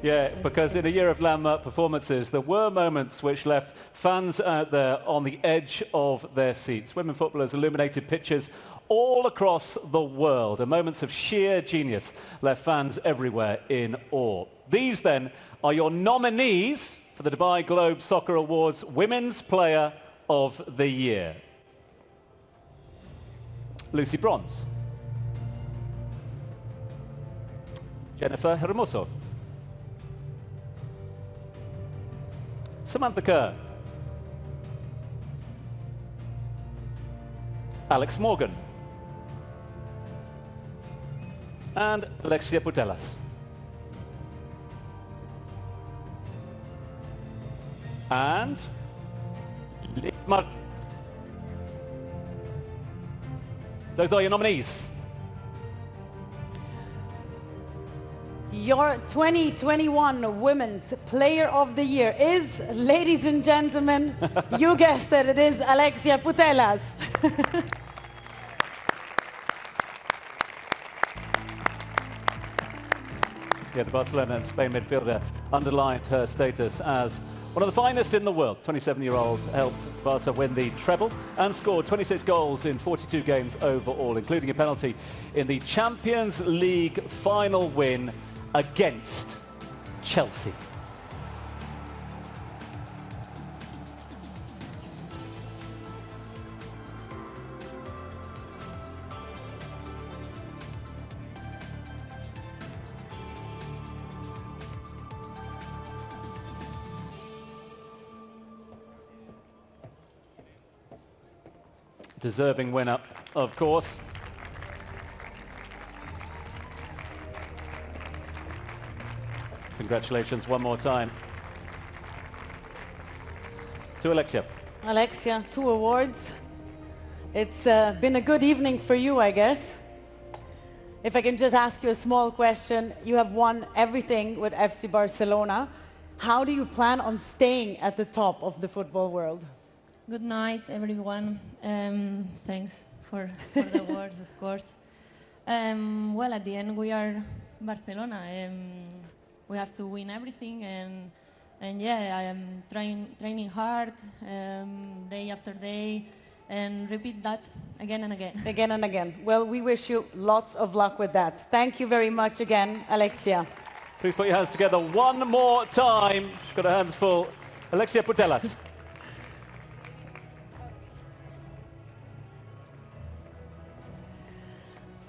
Yeah, because in a year of landmark performances, there were moments which left fans out there on the edge of their seats. Women footballers illuminated pitches all across the world, and moments of sheer genius left fans everywhere in awe. These, then, are your nominees for the Dubai Globe Soccer Awards Women's Player of the Year. Lucy Bronze, Jennifer Hermoso, Samantha Kerr, Alex Morgan, and Alexia Putellas. And those are your nominees. Your 2021 Women's Player of the Year is, ladies and gentlemen, you guessed it, it is Alexia Putellas. Yeah, the Barcelona and Spain midfielder underlined her status as one of the finest in the world. 27-year-old helped Barca win the treble and scored 26 goals in 42 games overall, including a penalty in the Champions League final win against Chelsea. Deserving winner, of course. Congratulations one more time to Alexia. Alexia, 2 awards. It's been a good evening for you, I guess. If I can just ask you a small question, you have won everything with FC Barcelona. How do you plan on staying at the top of the football world? Good night, everyone. Thanks for the words, of course. Well, at the end, we are Barcelona. We have to win everything, and yeah, I am training hard day after day, and repeat that again and again. Again and again. Well, we wish you lots of luck with that. Thank you very much again, Alexia. Please put your hands together one more time. She's got her hands full. Alexia Putellas.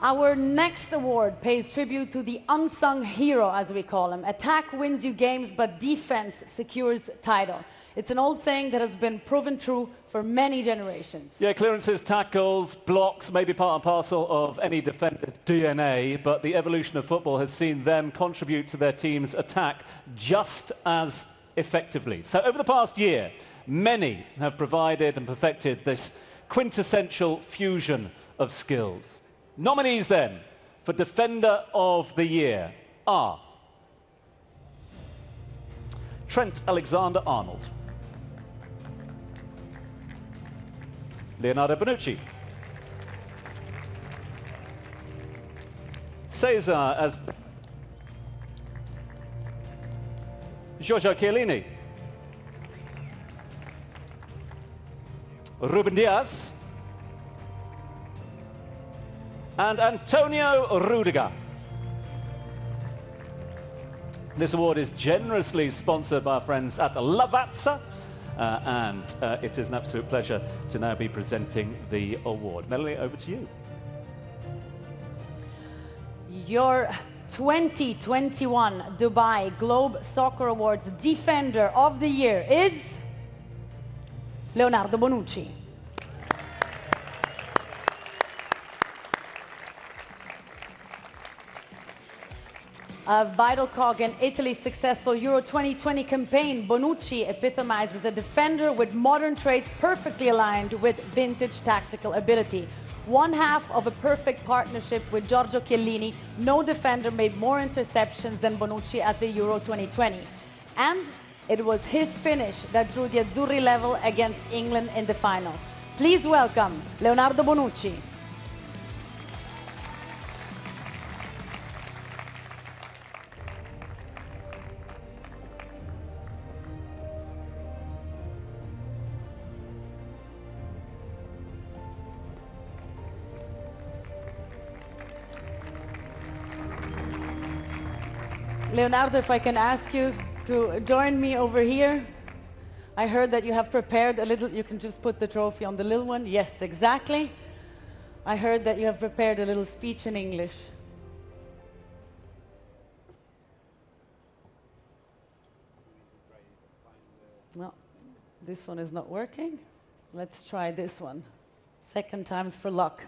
Our next award pays tribute to the unsung hero, as we call him. Attack wins you games, but defense secures title. It's an old saying that has been proven true for many generations. Yeah, clearances, tackles, blocks may be part and parcel of any defender's DNA, but the evolution of football has seen them contribute to their team's attack just as effectively. So over the past year, many have provided and perfected this quintessential fusion of skills. Nominees then for Defender of the Year are Trent Alexander-Arnold, Leonardo Bonucci, Cesar as Giorgio Chiellini, Ruben Diaz, and Antonio Rudiger. This award is generously sponsored by our friends at Lavazza, and it is an absolute pleasure to now be presenting the award. Melanie, over to you. Your 2021 Dubai Globe Soccer Awards Defender of the Year is Leonardo Bonucci. A vital cog in Italy's successful Euro 2020 campaign, Bonucci epitomizes a defender with modern traits perfectly aligned with vintage tactical ability. One half of a perfect partnership with Giorgio Chiellini, no defender made more interceptions than Bonucci at the Euro 2020. And it was his finish that drew the Azzurri level against England in the final. Please welcome Leonardo Bonucci. Leonardo, if I can ask you to join me over here. I heard that you have prepared a little, you can just put the trophy on the little one. Yes, exactly. I heard that you have prepared a little speech in English. No, this one is not working. Let's try this one. Second time's for luck.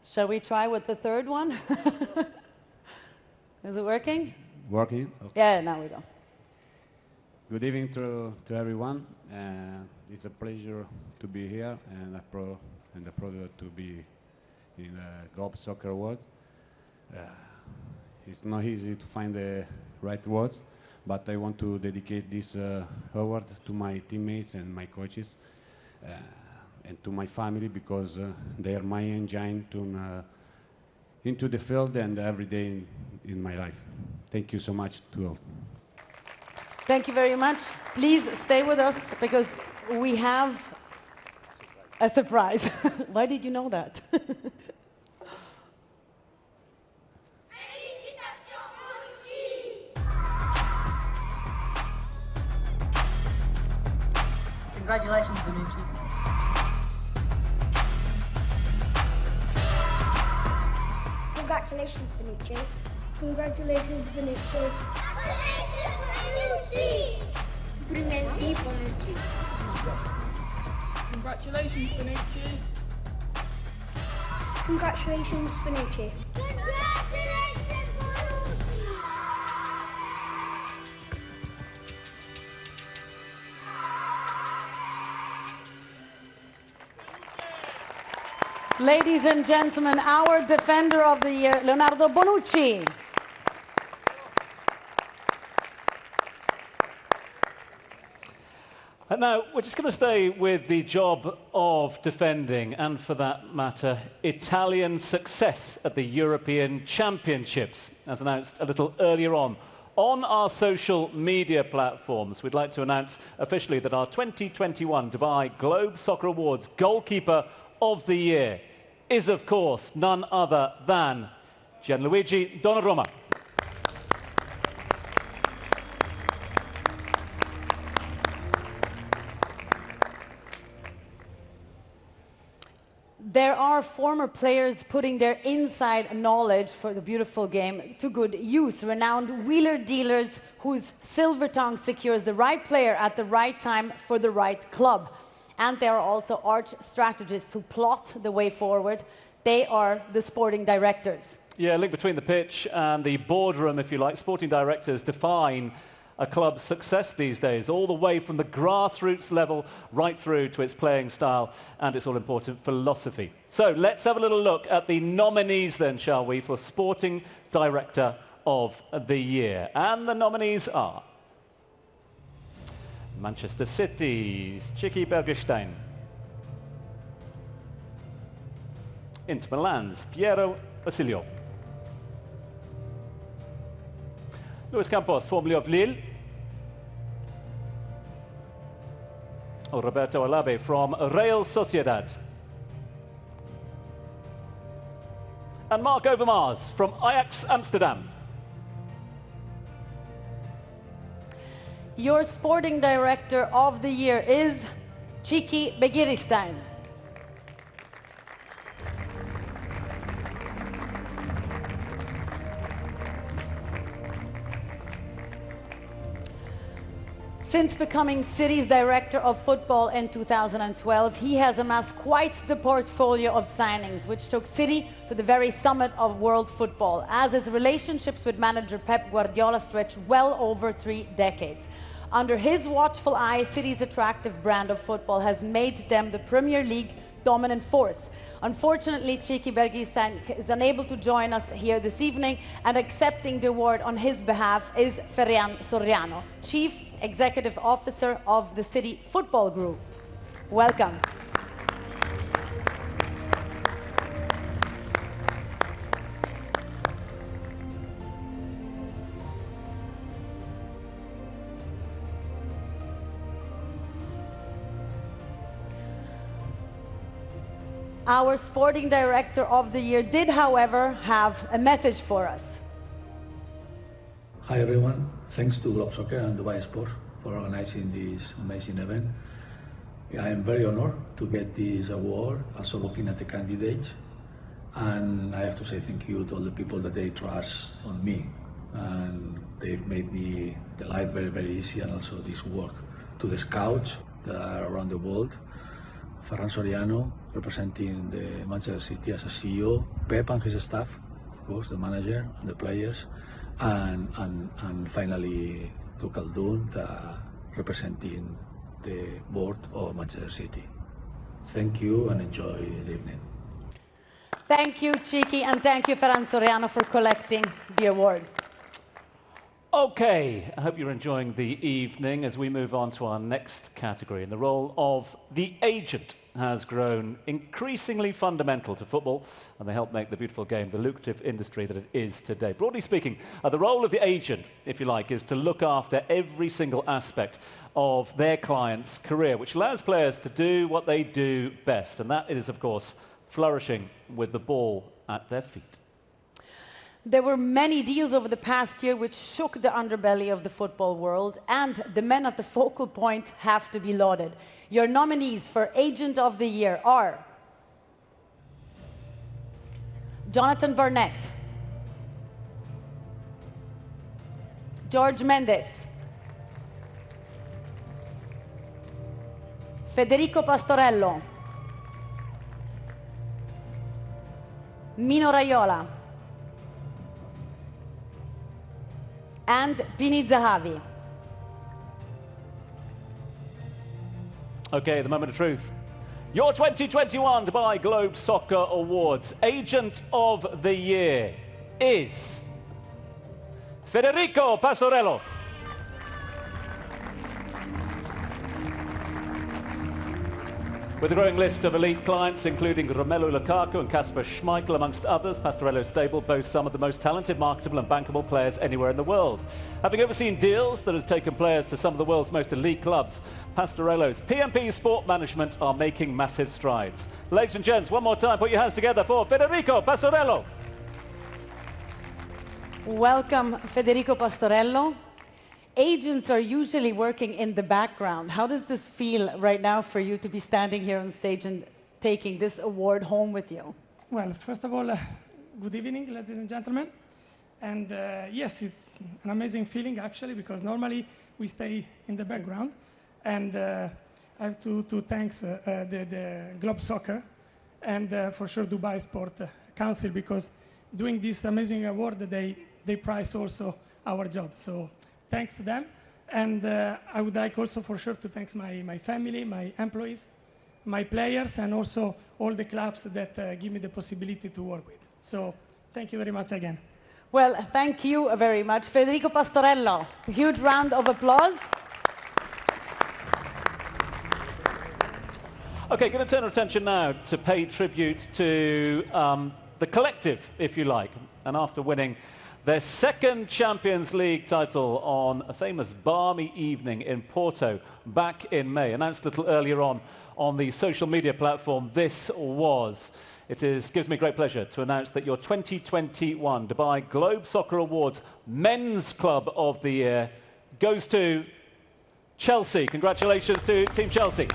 Shall we try with the third one? Is it working? Working? Okay. Yeah, now we go. Good evening to everyone. It's a pleasure to be here and a product to be in the Globe Soccer Awards. It's not easy to find the right words, but I want to dedicate this award to my teammates and my coaches. And to my family, because they are my engine into the field and every day in my life. Thank you so much to all. Thank you very much. Please stay with us because we have a surprise. Why did you know that? Congratulations, Bonucci. Congratulations, Bonucci. Congratulations, Bonucci. Complimenti, Bonucci. Congratulations, Bonucci. Congratulations, Bonucci. Ladies and gentlemen, our defender of the year, Leonardo Bonucci. And now, we're just going to stay with the job of defending, and for that matter, Italian success at the European Championships, as announced a little earlier on. On our social media platforms, we'd like to announce officially that our 2021 Dubai Globe Soccer Awards Goalkeeper of the Year is, of course, none other than Gianluigi Donnarumma. There are former players putting their inside knowledge for the beautiful game to good use. Renowned wheeler dealers whose silver tongue secures the right player at the right time for the right club. And there are also arch strategists who plot the way forward. They are the sporting directors. Yeah, link between the pitch and the boardroom, if you like. Sporting directors define a club's success these days, all the way from the grassroots level right through to its playing style and its all-important philosophy. So let's have a little look at the nominees then, shall we, for Sporting Director of the Year. And the nominees are Manchester City's Ciki Bergestein, Inter Milan's Piero Basilio, Luis Campos, formerly of Lille, Roberto Alabe from Real Sociedad, and Mark Overmars from Ajax Amsterdam. Your Sporting Director of the Year is Ciki Bergestein. Since becoming City's Director of Football in 2012, he has amassed quite the portfolio of signings, which took City to the very summit of world football, as his relationships with manager Pep Guardiola stretch well over 3 decades. Under his watchful eye, City's attractive brand of football has made them the Premier League dominant force. Unfortunately, Ciki Bergestein is unable to join us here this evening, and accepting the award on his behalf is Ferran Soriano, Chief Executive Officer of the City Football Group. Welcome. Our Sporting Director of the Year did, however, have a message for us. Hi everyone, thanks to Globe Soccer and Dubai Esports for organizing this amazing event. I am very honored to get this award, also looking at the candidates, and I have to say thank you to all the people that they trust on me, and they've made me the life very, very easy, and also this work. To the scouts that are around the world, Ferran Soriano, representing the Manchester City as a CEO, Pep and his staff, of course, the manager and the players, and finally to Khaldun, representing the board of Manchester City. Thank you and enjoy the evening. Thank you, Ciki, and thank you, Ferran Soriano, for collecting the award. Okay, I hope you're enjoying the evening as we move on to our next category. And the role of the agent has grown increasingly fundamental to football, and they help make the beautiful game the lucrative industry that it is today. Broadly speaking, the role of the agent, if you like, is to look after every single aspect of their client's career, which allows players to do what they do best, and that is, of course, flourishing with the ball at their feet. There were many deals over the past year which shook the underbelly of the football world, and the men at the focal point have to be lauded. Your nominees for Agent of the Year are Jonathan Barnett, George Mendes, Federico Pastorello, Mino Raiola, and Pini Zahavi. Okay, the moment of truth. Your 2021 Dubai Globe Soccer Awards Agent of the Year is Federico Pastorello. With a growing list of elite clients, including Romelu Lukaku and Kasper Schmeichel, amongst others, Pastorello's stable boasts some of the most talented, marketable and bankable players anywhere in the world. Having overseen deals that have taken players to some of the world's most elite clubs, Pastorello's PMP Sport Management are making massive strides. Ladies and gents, one more time, put your hands together for Federico Pastorello. Welcome, Federico Pastorello. Agents are usually working in the background. How does this feel right now for you to be standing here on stage and taking this award home with you? Well, first of all, good evening, ladies and gentlemen. And yes, it's an amazing feeling, actually, because normally we stay in the background. And I have to thank the Globe Soccer and for sure Dubai Sport Council, because doing this amazing award, they prize also our job. So thanks to them. And I would like also for sure to thank my family, my employees, my players, and also all the clubs that give me the possibility to work with. So thank you very much again. Well, thank you very much, Federico Pastorello. A huge round of applause. Okay, going to turn our attention now to pay tribute to the collective, if you like. And after winning their second Champions League title on a famous balmy evening in Porto back in May, announced a little earlier on the social media platform, this was. Gives me great pleasure to announce that your 2021 Dubai Globe Soccer Awards Men's Club of the Year goes to Chelsea. Congratulations to Team Chelsea.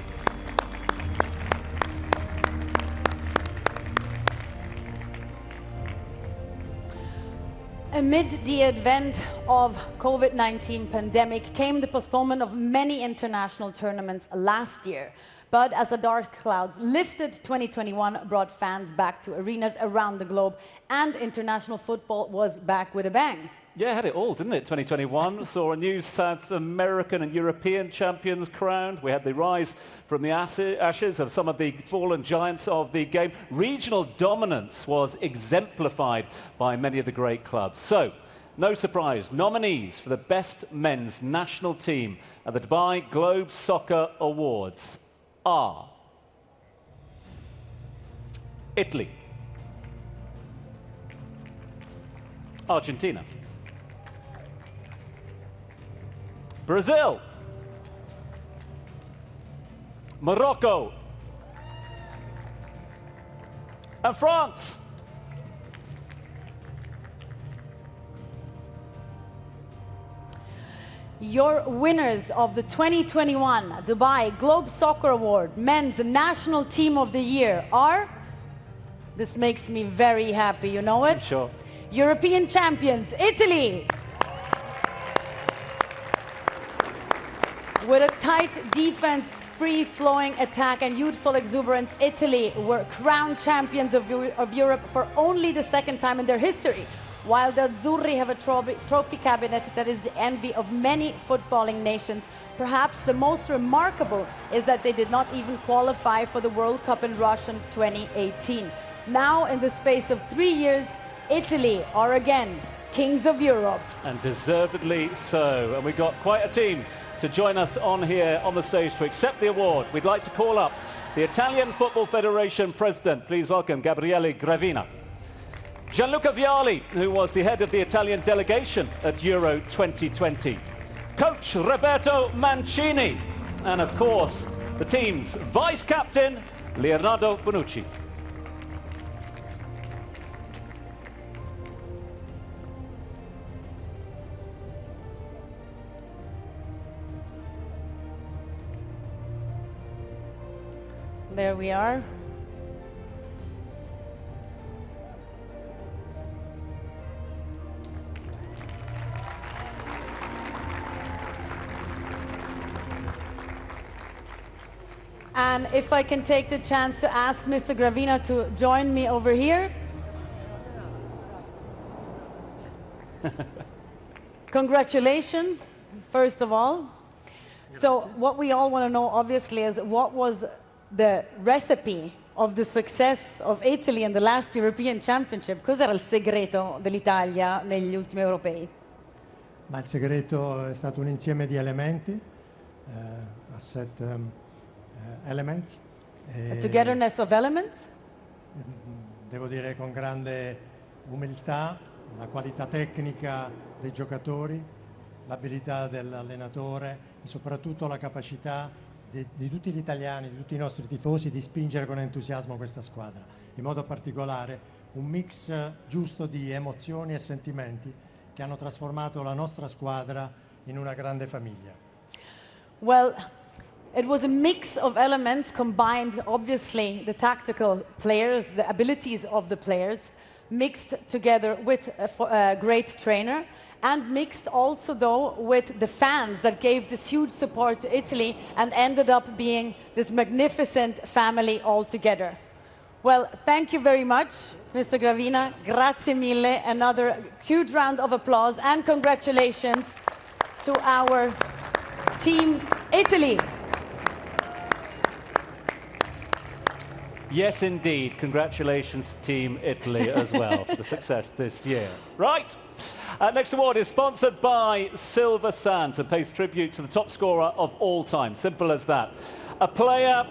Amid the advent of COVID-19 pandemic came the postponement of many international tournaments last year. But as the dark clouds lifted, 2021 brought fans back to arenas around the globe, and international football was back with a bang. Yeah, it had it all, didn't it? 2021 saw a new South American and European champions crowned. We had the rise from the ashes of some of the fallen giants of the game. Regional dominance was exemplified by many of the great clubs. So, no surprise, nominees for the best men's national team at the Dubai Globe Soccer Awards are Italy, Argentina, Brazil, Morocco, and France. Your winners of the 2021 Dubai Globe Soccer Award Men's National Team of the Year are, this makes me very happy, you know it? I'm sure. European champions, Italy. With a tight defense, free-flowing attack and youthful exuberance, Italy were crowned champions of Europe for only the second time in their history. While the Azzurri have a trophy cabinet that is the envy of many footballing nations, perhaps the most remarkable is that they did not even qualify for the World Cup in Russia in 2018. Now, in the space of 3 years, Italy are again kings of Europe. And deservedly so. And we've got quite a team to join us on here on the stage to accept the award. We'd like to call up the Italian Football Federation President. Please welcome Gabriele Gravina. Gianluca Vialli, who was the head of the Italian delegation at Euro 2020. Coach Roberto Mancini. And of course, the team's vice-captain, Leonardo Bonucci. There we are. And if I can take the chance to ask Mr. Gravina to join me over here. Congratulations, first of all. So what we all want to know, obviously, is what was the recipe of the success of Italy in the last European Championship? Cos'era il segreto dell'Italia negli ultimi europei? Ma il segreto è stato un insieme di elementi, asset elements. A togetherness of elements. Devo dire con grande umiltà, la qualità tecnica dei giocatori, l'abilità dell'allenatore e soprattutto la capacità di tutti gli italiani, di tutti i nostri tifosi di spingere con entusiasmo questa squadra. In modo particolare un mix giusto di emozioni e sentimenti che hanno trasformato la nostra squadra in una grande famiglia. Well, it was a mix of elements combined, obviously, the tactical players, the abilities of the players, mixed together with a great trainer, and mixed also, though, with the fans that gave this huge support to Italy and ended up being this magnificent family all together. Well, thank you very much, Mr. Gravina. Grazie mille. Another huge round of applause and congratulations to our team, Italy. Yes, indeed. Congratulations to Team Italy as well for the success this year. Right. Next award is sponsored by Silver Sands and pays tribute to the top scorer of all time. Simple as that. A player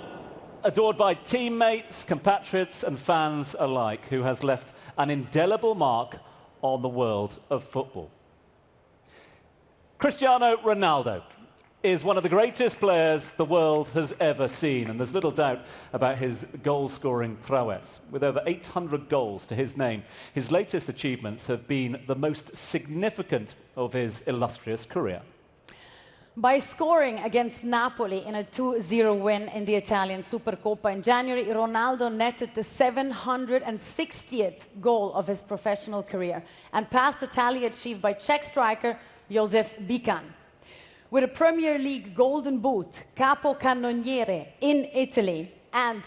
adored by teammates, compatriots and fans alike, who has left an indelible mark on the world of football. Cristiano Ronaldo is one of the greatest players the world has ever seen, and there's little doubt about his goal-scoring prowess. With over 800 goals to his name, his latest achievements have been the most significant of his illustrious career. By scoring against Napoli in a 2-0 win in the Italian Supercoppa in January, Ronaldo netted the 760th goal of his professional career and passed the tally achieved by Czech striker Josef Bican. With a Premier League Golden Boot, Capocannoniere in Italy, and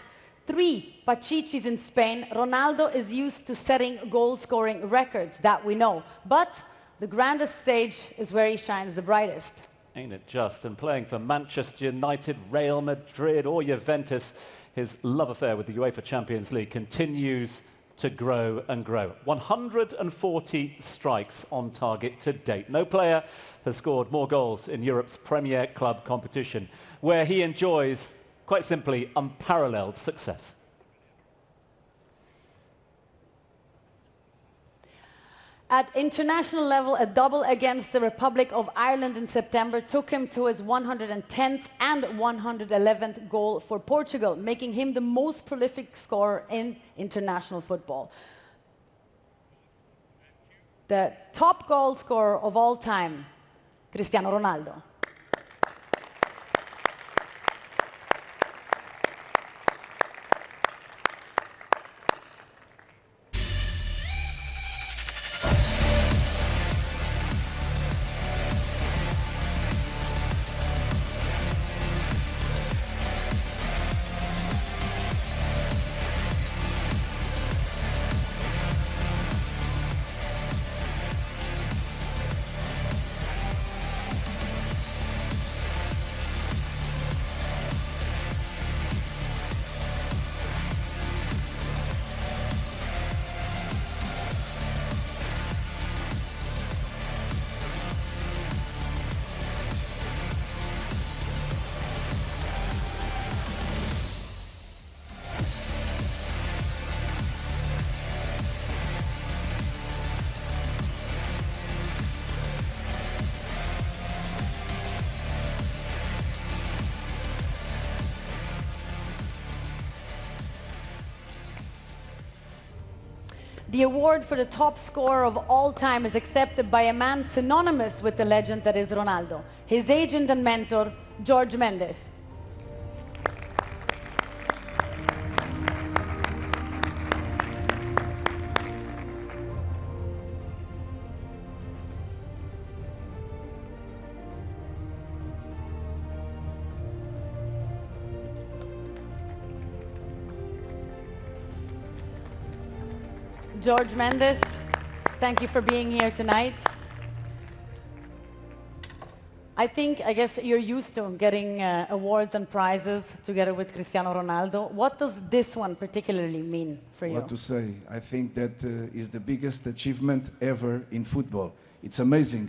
3 Pachichis in Spain, Ronaldo is used to setting goal-scoring records that we know. But the grandest stage is where he shines the brightest. Ain't it just? And playing for Manchester United, Real Madrid or Juventus, his love affair with the UEFA Champions League continues to grow and grow. 140 strikes on target to date. No player has scored more goals in Europe's premier club competition, where he enjoys, quite simply, unparalleled success. At international level, a double against the Republic of Ireland in September took him to his 110th and 111th goal for Portugal, making him the most prolific scorer in international football. The top goal scorer of all time, Cristiano Ronaldo. The award for the top scorer of all time is accepted by a man synonymous with the legend that is Ronaldo, his agent and mentor, George Mendes. George Mendes, thank you for being here tonight. I guess you're used to getting awards and prizes together with Cristiano Ronaldo. What does this one particularly mean for you? What to say? I think that is the biggest achievement ever in football. It's amazing.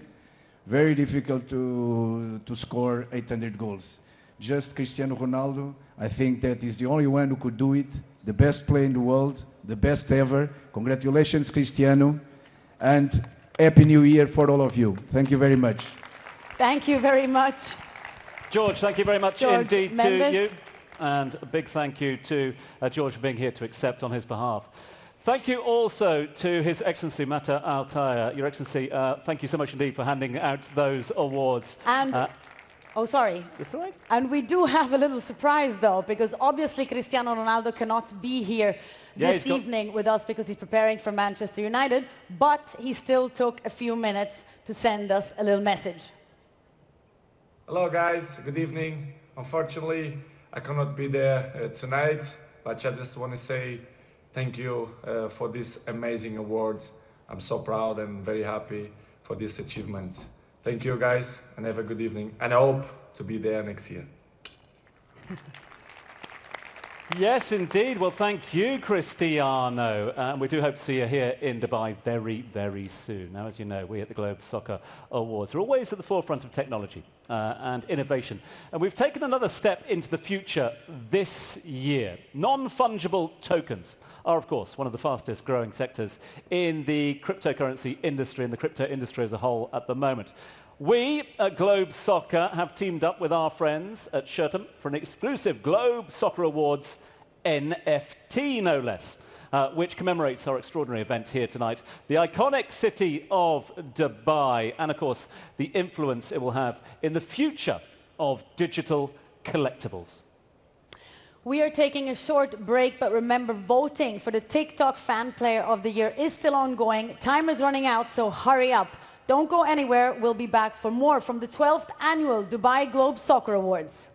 Very difficult to score 800 goals. Just Cristiano Ronaldo, I think that is the only one who could do it. The best player in the world, the best ever. Congratulations, Cristiano. And Happy New Year for all of you. Thank you very much. Thank you very much. George, thank you very much George indeed Mendes. to you. And a big thank you to George for being here to accept on his behalf. Thank you also to His Excellency Mata Altaya. Your Excellency, thank you so much indeed for handing out those awards. And oh, sorry. That's all right. And we do have a little surprise, though, because obviously Cristiano Ronaldo cannot be here this evening with us because he's preparing for Manchester United, but he still took a few minutes to send us a little message. Hello, guys. Good evening. Unfortunately, I cannot be there tonight, but I just want to say thank you for these amazing awards. I'm so proud and very happy for this achievement. Thank you, guys, and have a good evening. And I hope to be there next year. Yes, indeed. Well, thank you, Cristiano. And we do hope to see you here in Dubai very, very soon. Now, as you know, we at the Globe Soccer Awards are always at the forefront of technology and innovation. And we've taken another step into the future this year. Non-fungible tokens are, of course, one of the fastest growing sectors in the cryptocurrency industry and the crypto industry as a whole at the moment. We at Globe Soccer have teamed up with our friends at Shirtham for an exclusive Globe Soccer Awards NFT, no less, which commemorates our extraordinary event here tonight, the iconic city of Dubai, and of course, the influence it will have in the future of digital collectibles. We are taking a short break, but remember, voting for the TikTok Fan Player of the Year is still ongoing. Time is running out, so hurry up. Don't go anywhere. We'll be back for more from the 12th Annual Dubai Globe Soccer Awards.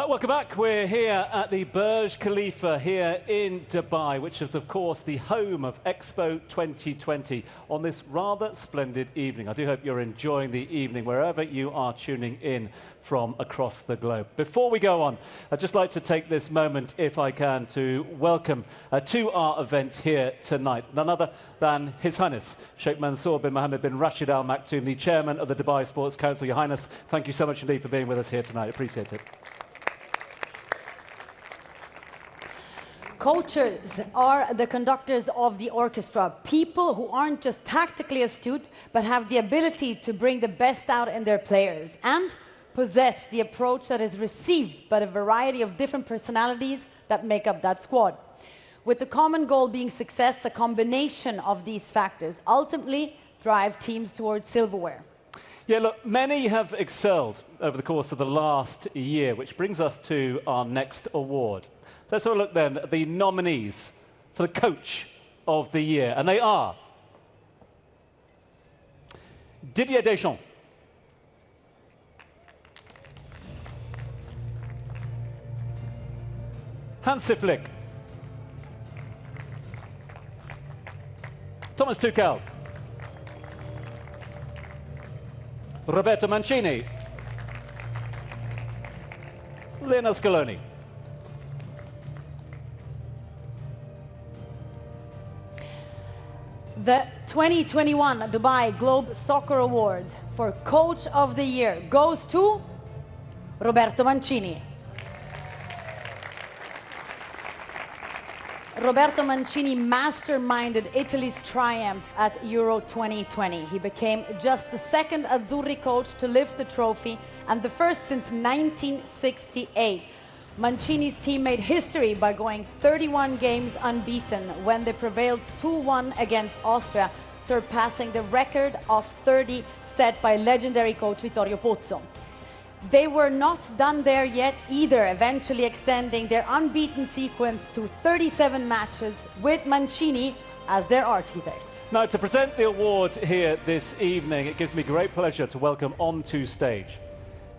Welcome back. We're here at the Burj Khalifa here in Dubai, which is, of course, the home of Expo 2020 on this rather splendid evening. I do hope you're enjoying the evening wherever you are tuning in from across the globe. Before we go on, I'd just like to take this moment, if I can, to welcome to our event here tonight, none other than His Highness Sheikh Mansour bin Mohamed bin Rashid Al Maktoum, the Chairman of the Dubai Sports Council. Your Highness, thank you so much indeed for being with us here tonight. Appreciate it. Coaches are the conductors of the orchestra, people who aren't just tactically astute, but have the ability to bring the best out in their players. And possess the approach that is received by a variety of different personalities that make up that squad. With the common goal being success, a combination of these factors ultimately drive teams towards silverware. Yeah, look, many have excelled over the course of the last year, which brings us to our next award. Let's have a look then at the nominees for the Coach of the Year, and they are Didier Deschamps, Hansi Flick, Thomas Tuchel, Roberto Mancini, Lionel Scaloni. The 2021 Dubai Globe Soccer Award for Coach of the Year goes to Roberto Mancini. Roberto Mancini masterminded Italy's triumph at Euro 2020. He became just the second Azzurri coach to lift the trophy and the first since 1968. Mancini's team made history by going 31 games unbeaten when they prevailed 2-1 against Austria, surpassing the record of 30 set by legendary coach Vittorio Pozzo. They were not done there yet either, eventually extending their unbeaten sequence to 37 matches with Mancini as their architect. Now, to present the award here this evening, it gives me great pleasure to welcome onto stage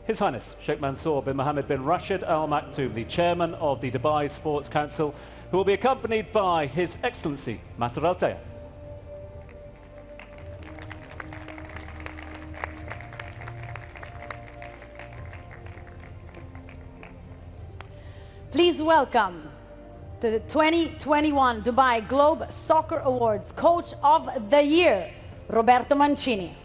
His Highness Sheikh Mansour bin Mohamed bin Rashid Al Maktoum, the chairman of the Dubai Sports Council, who will be accompanied by His Excellency Matar Al-Taya. Please welcome to the 2021 Dubai Globe Soccer Awards Coach of the Year, Roberto Mancini.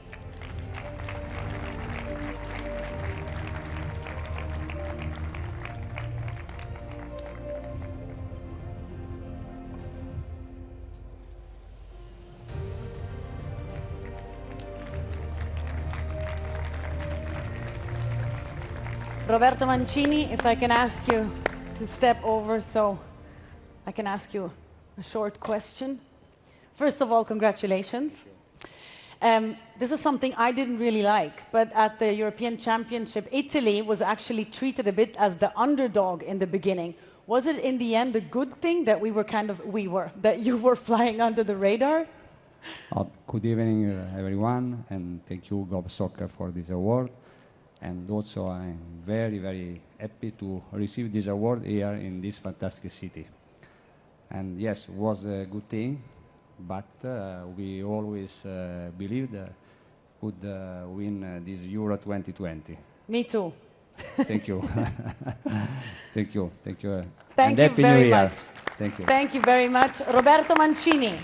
Roberto Mancini, if I can ask you to step over so I can ask you a short question. First of all, congratulations. This is something I didn't really like, but at the European Championship, Italy was actually treated a bit as the underdog in the beginning. Was it in the end a good thing that that you were flying under the radar? Good evening, everyone, and thank you, Globe Soccer, for this award. And also, I'm very, very happy to receive this award here in this fantastic city. And yes, it was a good thing, but we always believed could win this Euro 2020. Me too. Thank you. Thank you. Thank you. Thank you very much. Thank you. Thank you very much. Roberto Mancini.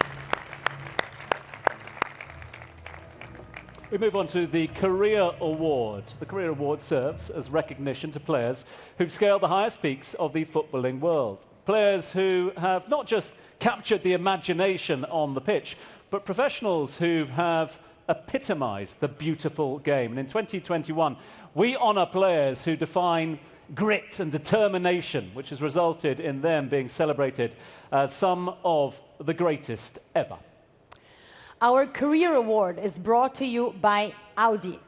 We move on to the Career Award. The Career Award serves as recognition to players who've scaled the highest peaks of the footballing world. Players who have not just captured the imagination on the pitch, but professionals who have epitomized the beautiful game. And in 2021, we honor players who define grit and determination, which has resulted in them being celebrated as some of the greatest ever. Our Career Award is brought to you by Audi.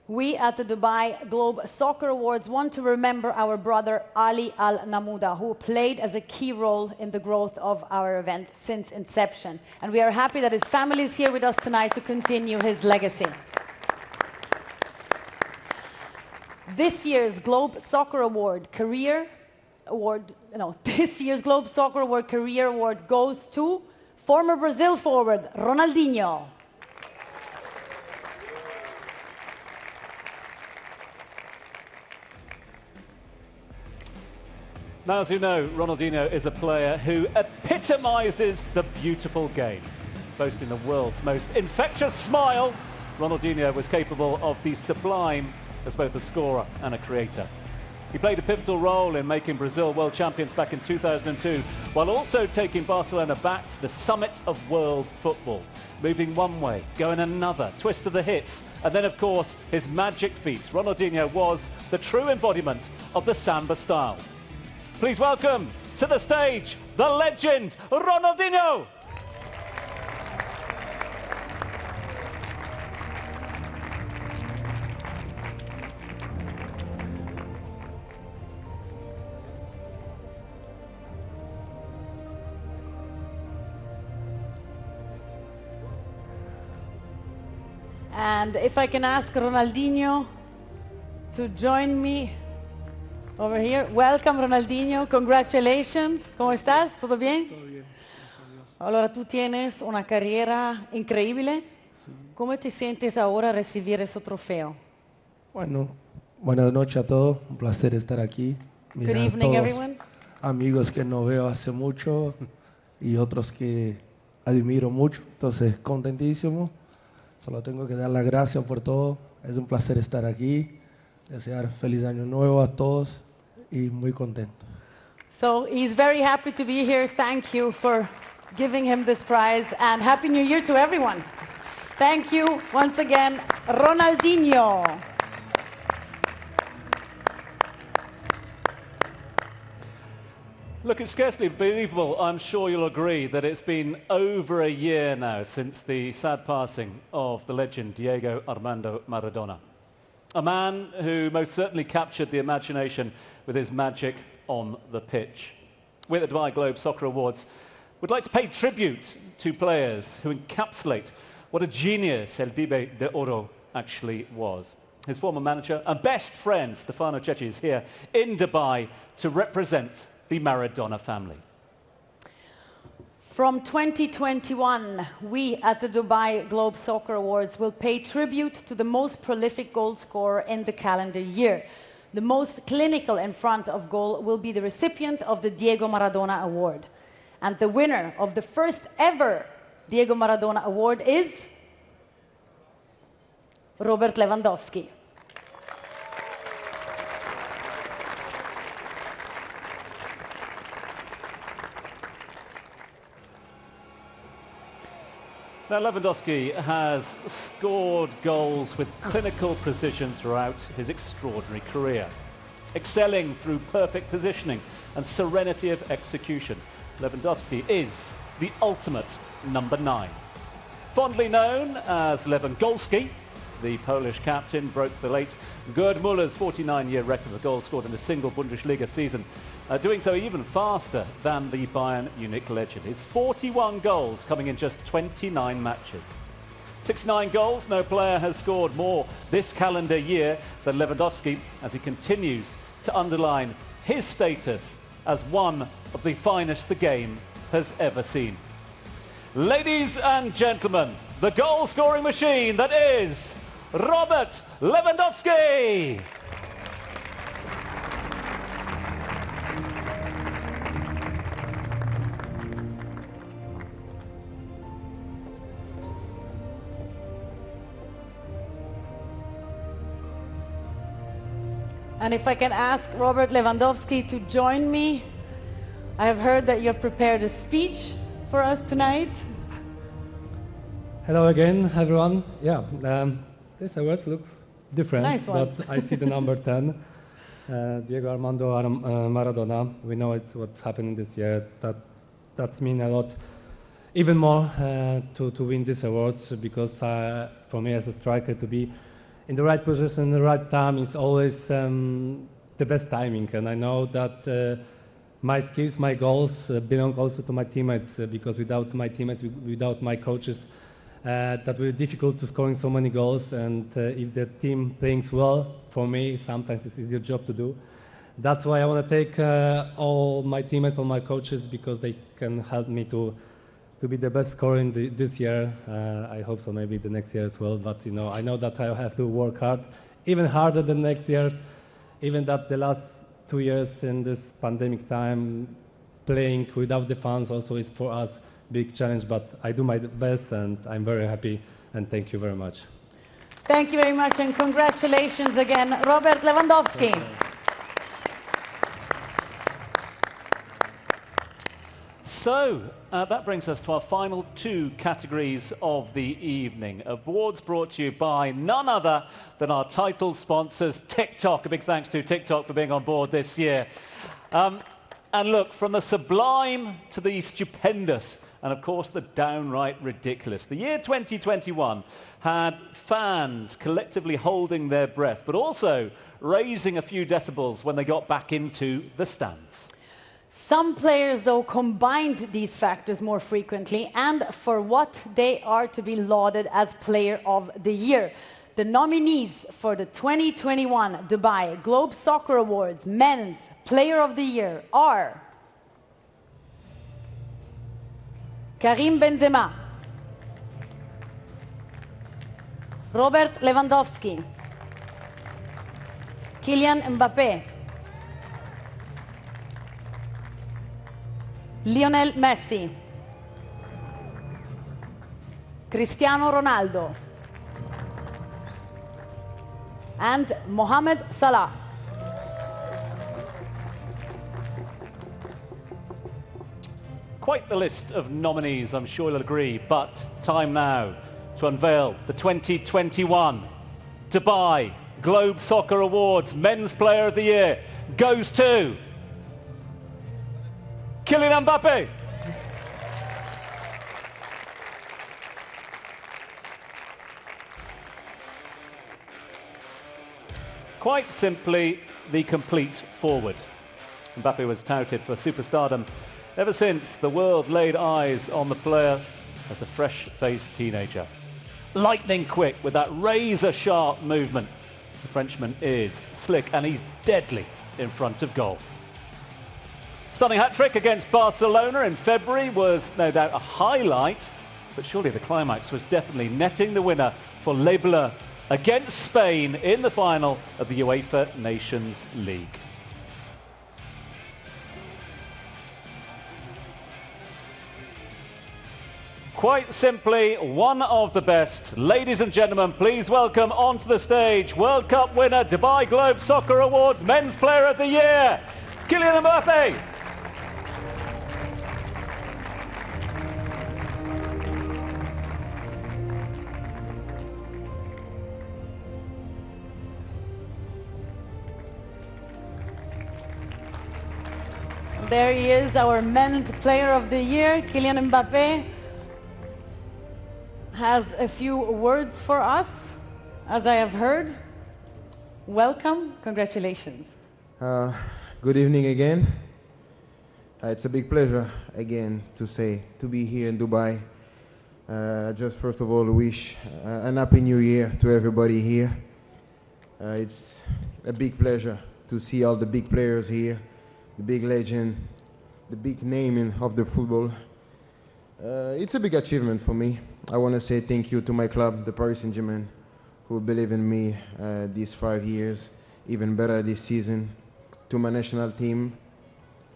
We at the Dubai Globe Soccer Awards want to remember our brother Ali Al Namuda, who played as a key role in the growth of our event since inception. And we are happy that his family is here with us tonight to continue his legacy. This year's Globe Soccer Award this year's Globe Soccer Award Career Award goes to former Brazil forward, Ronaldinho. Now, as you know, Ronaldinho is a player who epitomizes the beautiful game. Boasting the world's most infectious smile, Ronaldinho was capable of the sublime as both a scorer and a creator. He played a pivotal role in making Brazil world champions back in 2002, while also taking Barcelona back to the summit of world football. Moving one way, going another, twist of the hips, and then, of course, his magic feet. Ronaldinho was the true embodiment of the samba style. Please welcome to the stage, the legend, Ronaldinho! And if I can ask Ronaldinho to join me over here. Welcome, Ronaldinho. Congratulations. ¿Cómo estás? ¿Todo bien? Todo bien. Allora, tú tienes una carrera increíble. ¿Cómo te sientes ahora recibir ese trofeo? Bueno, buenas noches a todos. Un placer estar aquí. Good evening, everyone. Amigos que no veo hace mucho y otros que admiro mucho. Entonces, contentísimo. Solo tengo que dar las gracias por todo. Es un placer estar aquí. Desear feliz año nuevo a todos y muy contento. So he's very happy to be here. Thank you for giving him this prize, and Happy New Year to everyone. Thank you once again, Ronaldinho. Look, it's scarcely believable, I'm sure you'll agree, that it's been over a year now since the sad passing of the legend Diego Armando Maradona. A man who most certainly captured the imagination with his magic on the pitch. We at the Dubai Globe Soccer Awards would like to pay tribute to players who encapsulate what a genius El Pibe de Oro actually was. His former manager and best friend, Stefano Cecchi, is here in Dubai to represent the Maradona family. From 2021, we at the Dubai Globe Soccer Awards will pay tribute to the most prolific goal scorer in the calendar year. The most clinical in front of goal will be the recipient of the Diego Maradona Award. And the winner of the first ever Diego Maradona Award is Robert Lewandowski. Now, Lewandowski has scored goals with clinical precision throughout his extraordinary career, excelling through perfect positioning and serenity of execution. Lewandowski is the ultimate number 9. Fondly known as Lewandowski, the Polish captain broke the late Gerd Müller's 49-year record for goals scored in a single Bundesliga season, doing so even faster than the Bayern Munich legend. His 41 goals coming in just 29 matches. 69 goals, no player has scored more this calendar year than Lewandowski, as he continues to underline his status as one of the finest the game has ever seen. Ladies and gentlemen, the goal-scoring machine that is Robert Lewandowski! And if I can ask Robert Lewandowski to join me, I have heard that you have prepared a speech for us tonight. Hello again, everyone. Yeah, this award looks different, Nice one. but I see the number 10, Diego Armando Maradona. We know what's happening this year. That's mean a lot, even more to win these awards, because for me as a striker to be in the right position, the right time is always the best timing. And I know that my skills, my goals belong also to my teammates, because without my teammates, without my coaches, that will be difficult to scoring so many goals. And if the team plays well, for me, sometimes it's easier job to do. That's why I want to take all my teammates, all my coaches, because they can help me to be the best scorer in this year. I hope so, maybe the next year as well. But you know, I know that I have to work hard, even harder than next year's. Even that the last 2 years in this pandemic time, playing without the fans also is for us big challenge. But I do my best, and I'm very happy. And thank you very much. Thank you very much, and congratulations again, Robert Lewandowski. So, that brings us to our final two categories of the evening. Awards brought to you by none other than our title sponsors, TikTok. A big thanks to TikTok for being on board this year. And look, from the sublime to the stupendous, and of course the downright ridiculous. The year 2021 had fans collectively holding their breath, but also raising a few decibels when they got back into the stands. Some players, though, combined these factors more frequently, and for what they are to be lauded as Player of the Year. The nominees for the 2021 Dubai Globe Soccer Awards Men's Player of the Year are Karim Benzema, Robert Lewandowski, Kylian Mbappé, Lionel Messi, Cristiano Ronaldo, and Mohamed Salah. Quite the list of nominees, I'm sure you'll agree, but time now to unveil the 2021 Dubai Globe Soccer Awards Men's Player of the Year goes to Kylian Mbappé. Quite simply, the complete forward. Mbappé was touted for superstardom ever since the world laid eyes on the player as a fresh-faced teenager. Lightning quick with that razor-sharp movement. The Frenchman is slick and he's deadly in front of goal. Stunning hat-trick against Barcelona in February was no doubt a highlight, but surely the climax was definitely netting the winner for Les Bleus against Spain in the final of the UEFA Nations League. Quite simply, one of the best. Ladies and gentlemen, please welcome onto the stage World Cup winner, Dubai Globe Soccer Awards Men's Player of the Year, Kylian Mbappé. There he is, our Men's Player of the Year, Kylian Mbappé. Has a few words for us, as I have heard. Welcome, congratulations. Good evening again. It's a big pleasure again to be here in Dubai. Just first of all wish an happy new year to everybody here. It's a big pleasure to see all the big players here, the big legend, the big name of the football. It's a big achievement for me. I want to say thank you to my club, the Paris Saint-Germain, who believe in me these 5 years, even better this season. To my national team,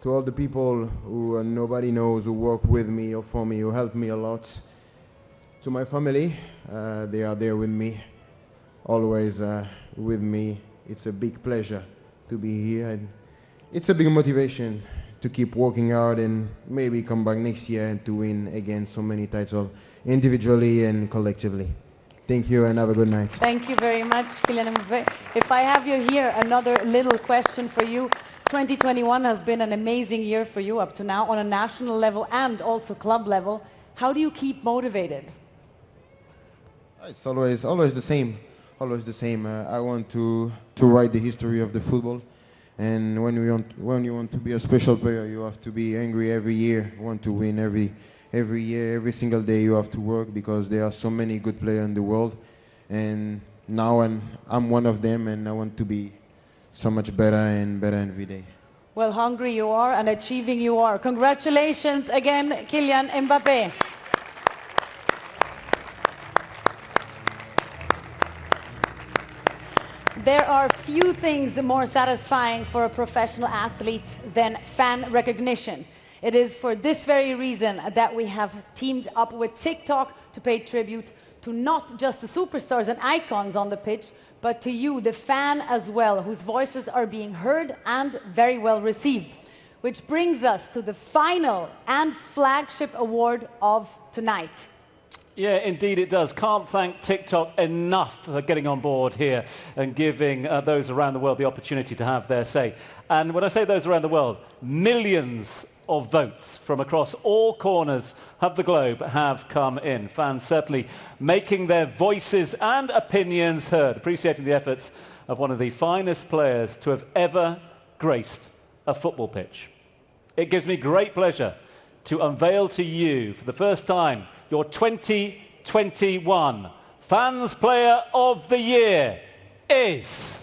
to all the people who nobody knows, who work with me or for me, who help me a lot. To my family, they are there with me, always with me. It's a big pleasure to be here, and it's a big motivation to keep working hard and maybe come back next year and to win again so many titles individually and collectively. Thank you and have a good night. Thank you very much, Kylian Mbappé. If I have you here, another little question for you. 2021 has been an amazing year for you up to now on a national level and also club level. How do you keep motivated? It's always the same. Always the same. I want to write the history of the football. And when you want to be a special player, you have to be angry every year. You want to win every year, every single day. You have to work because there are so many good players in the world. And now I'm one of them, and I want to be so much better and better every day. Well, hungry you are and achieving you are. Congratulations again, Kylian Mbappé. There are few things more satisfying for a professional athlete than fan recognition. It is for this very reason that we have teamed up with TikTok to pay tribute to not just the superstars and icons on the pitch, but to you, the fan as well, whose voices are being heard and very well received. which brings us to the final and flagship award of tonight. Yeah, indeed it does. Can't thank TikTok enough for getting on board here and giving those around the world the opportunity to have their say. And when I say those around the world, millions of votes from across all corners of the globe have come in. Fans certainly making their voices and opinions heard, appreciating the efforts of one of the finest players to have ever graced a football pitch. It gives me great pleasure to unveil to you for the first time your 2021 Fans Player of the Year is...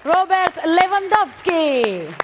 Robert Lewandowski.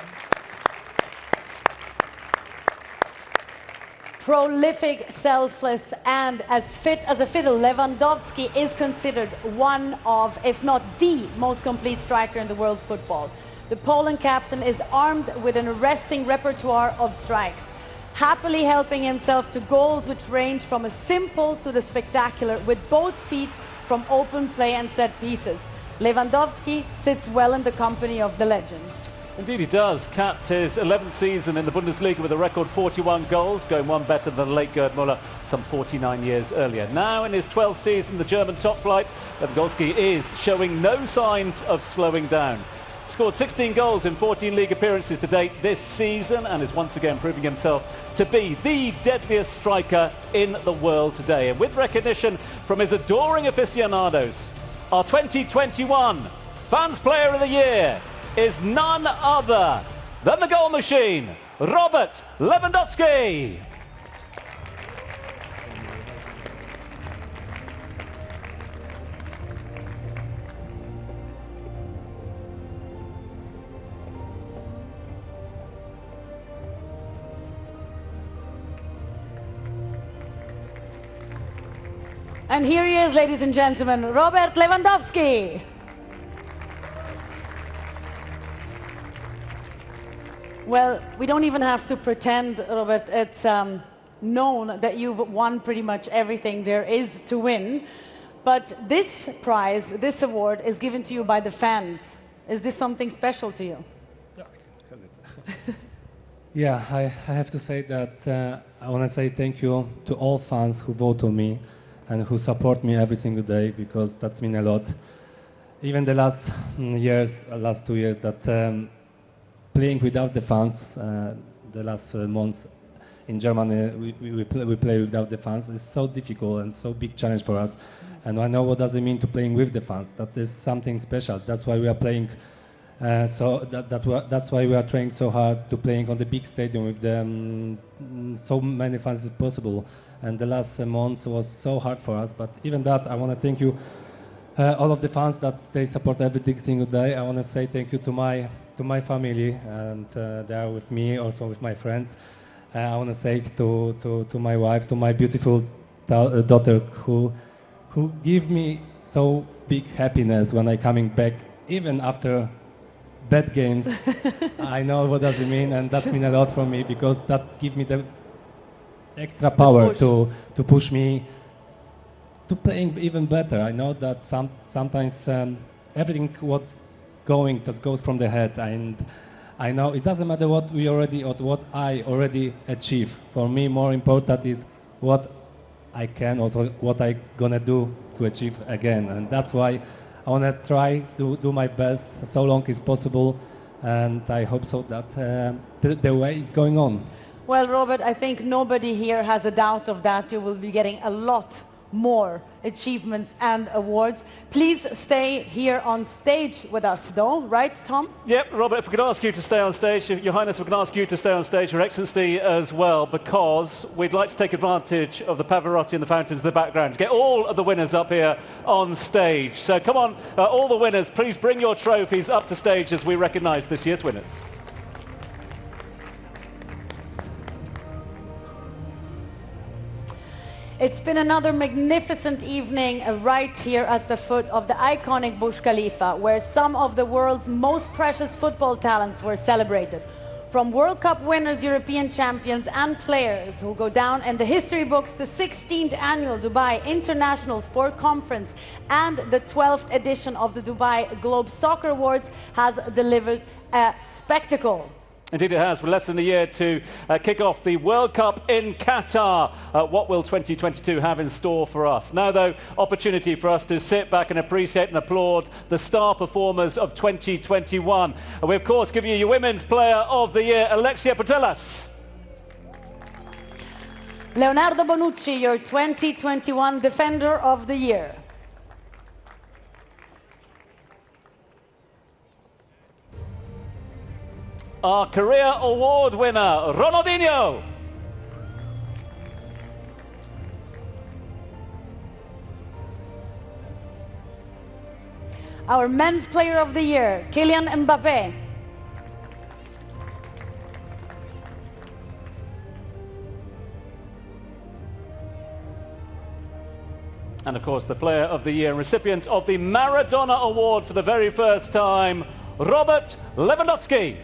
Prolific, selfless, and as fit as a fiddle, Lewandowski is considered one of, if not the most complete striker in the world football. The Poland captain is armed with an arresting repertoire of strikes, happily helping himself to goals which range from a simple to the spectacular with both feet from open play and set pieces. Lewandowski sits well in the company of the legends. Indeed he does. Capped his 11th season in the Bundesliga with a record 41 goals, going one better than the late Gerd Müller some 49 years earlier. Now in his 12th season, the German top flight, Lewandowski is showing no signs of slowing down. Scored 16 goals in 14 league appearances to date this season and is once again proving himself to be the deadliest striker in the world today. And with recognition from his adoring aficionados, our 2021 Fans Player of the Year is none other than the goal machine, Robert Lewandowski. And here he is, ladies and gentlemen, Robert Lewandowski. Well, we don't even have to pretend, Robert. It's known that you've won pretty much everything there is to win. But this prize, this award, is given to you by the fans. Is this something special to you? Yeah, I have to say that I want to say thank you to all fans who vote on me and who support me every single day, because that's mean a lot. Even the last last 2 years, that playing without the fans, the last months in Germany, we play without the fans. It's so difficult and so big challenge for us. And I know what does it mean to playing with the fans. That is something special. That's why we are playing. That's why we are trying so hard to playing on the big stadium with so many fans as possible. And the last months was so hard for us. But even that, I want to thank you, all of the fans that they support every single day. I want to say thank you to my family, and they are with me, also with my friends. I want to say to my wife, to my beautiful daughter, who give me so big happiness when I coming back, even after bad games. I know what does it mean, and that's mean a lot for me, because that give me the extra power to push me to playing even better. I know that sometimes everything that goes from the head, and I know it doesn't matter what we already or what I already achieve. For me, more important is what I can or what I gonna do to achieve again, and that's why I wanna try to do my best so long as possible, and I hope so that the way is going on. Well, Robert, I think nobody here has a doubt of that. You will be getting a lot more achievements and awards. Please stay here on stage with us, though, right, Tom? Yep, Robert, if we could ask you to stay on stage, Your Highness, we can ask you to stay on stage, Your Excellency as well, because we'd like to take advantage of the Pavarotti and the fountains in the background to get all of the winners up here on stage. So come on, all the winners, please bring your trophies up to stage as we recognise this year's winners. It's been another magnificent evening right here at the foot of the iconic Burj Khalifa, where some of the world's most precious football talents were celebrated. From World Cup winners, European champions, and players who go down in the history books, the 16th annual Dubai International Sport Conference and the 12th edition of the Dubai Globe Soccer Awards has delivered a spectacle. Indeed it has. We're less than a year to kick off the World Cup in Qatar. What will 2022 have in store for us? Now, though, opportunity for us to sit back and appreciate and applaud the star performers of 2021. And we, of course, give you your Women's Player of the Year, Alexia Putellas. Leonardo Bonucci, your 2021 Defender of the Year. Our Career Award winner, Ronaldinho. Our Men's Player of the Year, Kylian Mbappé. And of course, the Player of the Year, recipient of the Maradona Award for the very first time, Robert Lewandowski.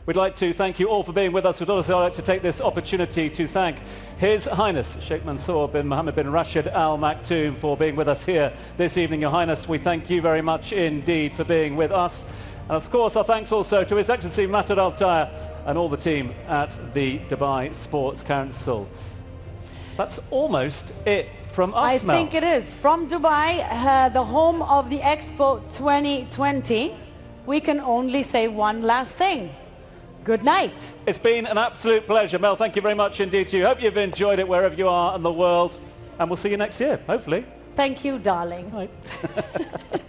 We'd like to thank you all for being with us. We'd also like to take this opportunity to thank His Highness Sheikh Mansour bin Mohammed bin Rashid Al Maktoum for being with us here this evening. Your Highness, we thank you very much indeed for being with us. And of course, our thanks also to His Excellency Matar Al-Taya and all the team at the Dubai Sports Council. That's almost it from us, Mel. I think it is. From Dubai, the home of the Expo 2020, we can only say one last thing. Good night. It's been an absolute pleasure. Mel, thank you very much indeed to you. Hope you've enjoyed it wherever you are in the world. And we'll see you next year, hopefully. Thank you, darling. Bye.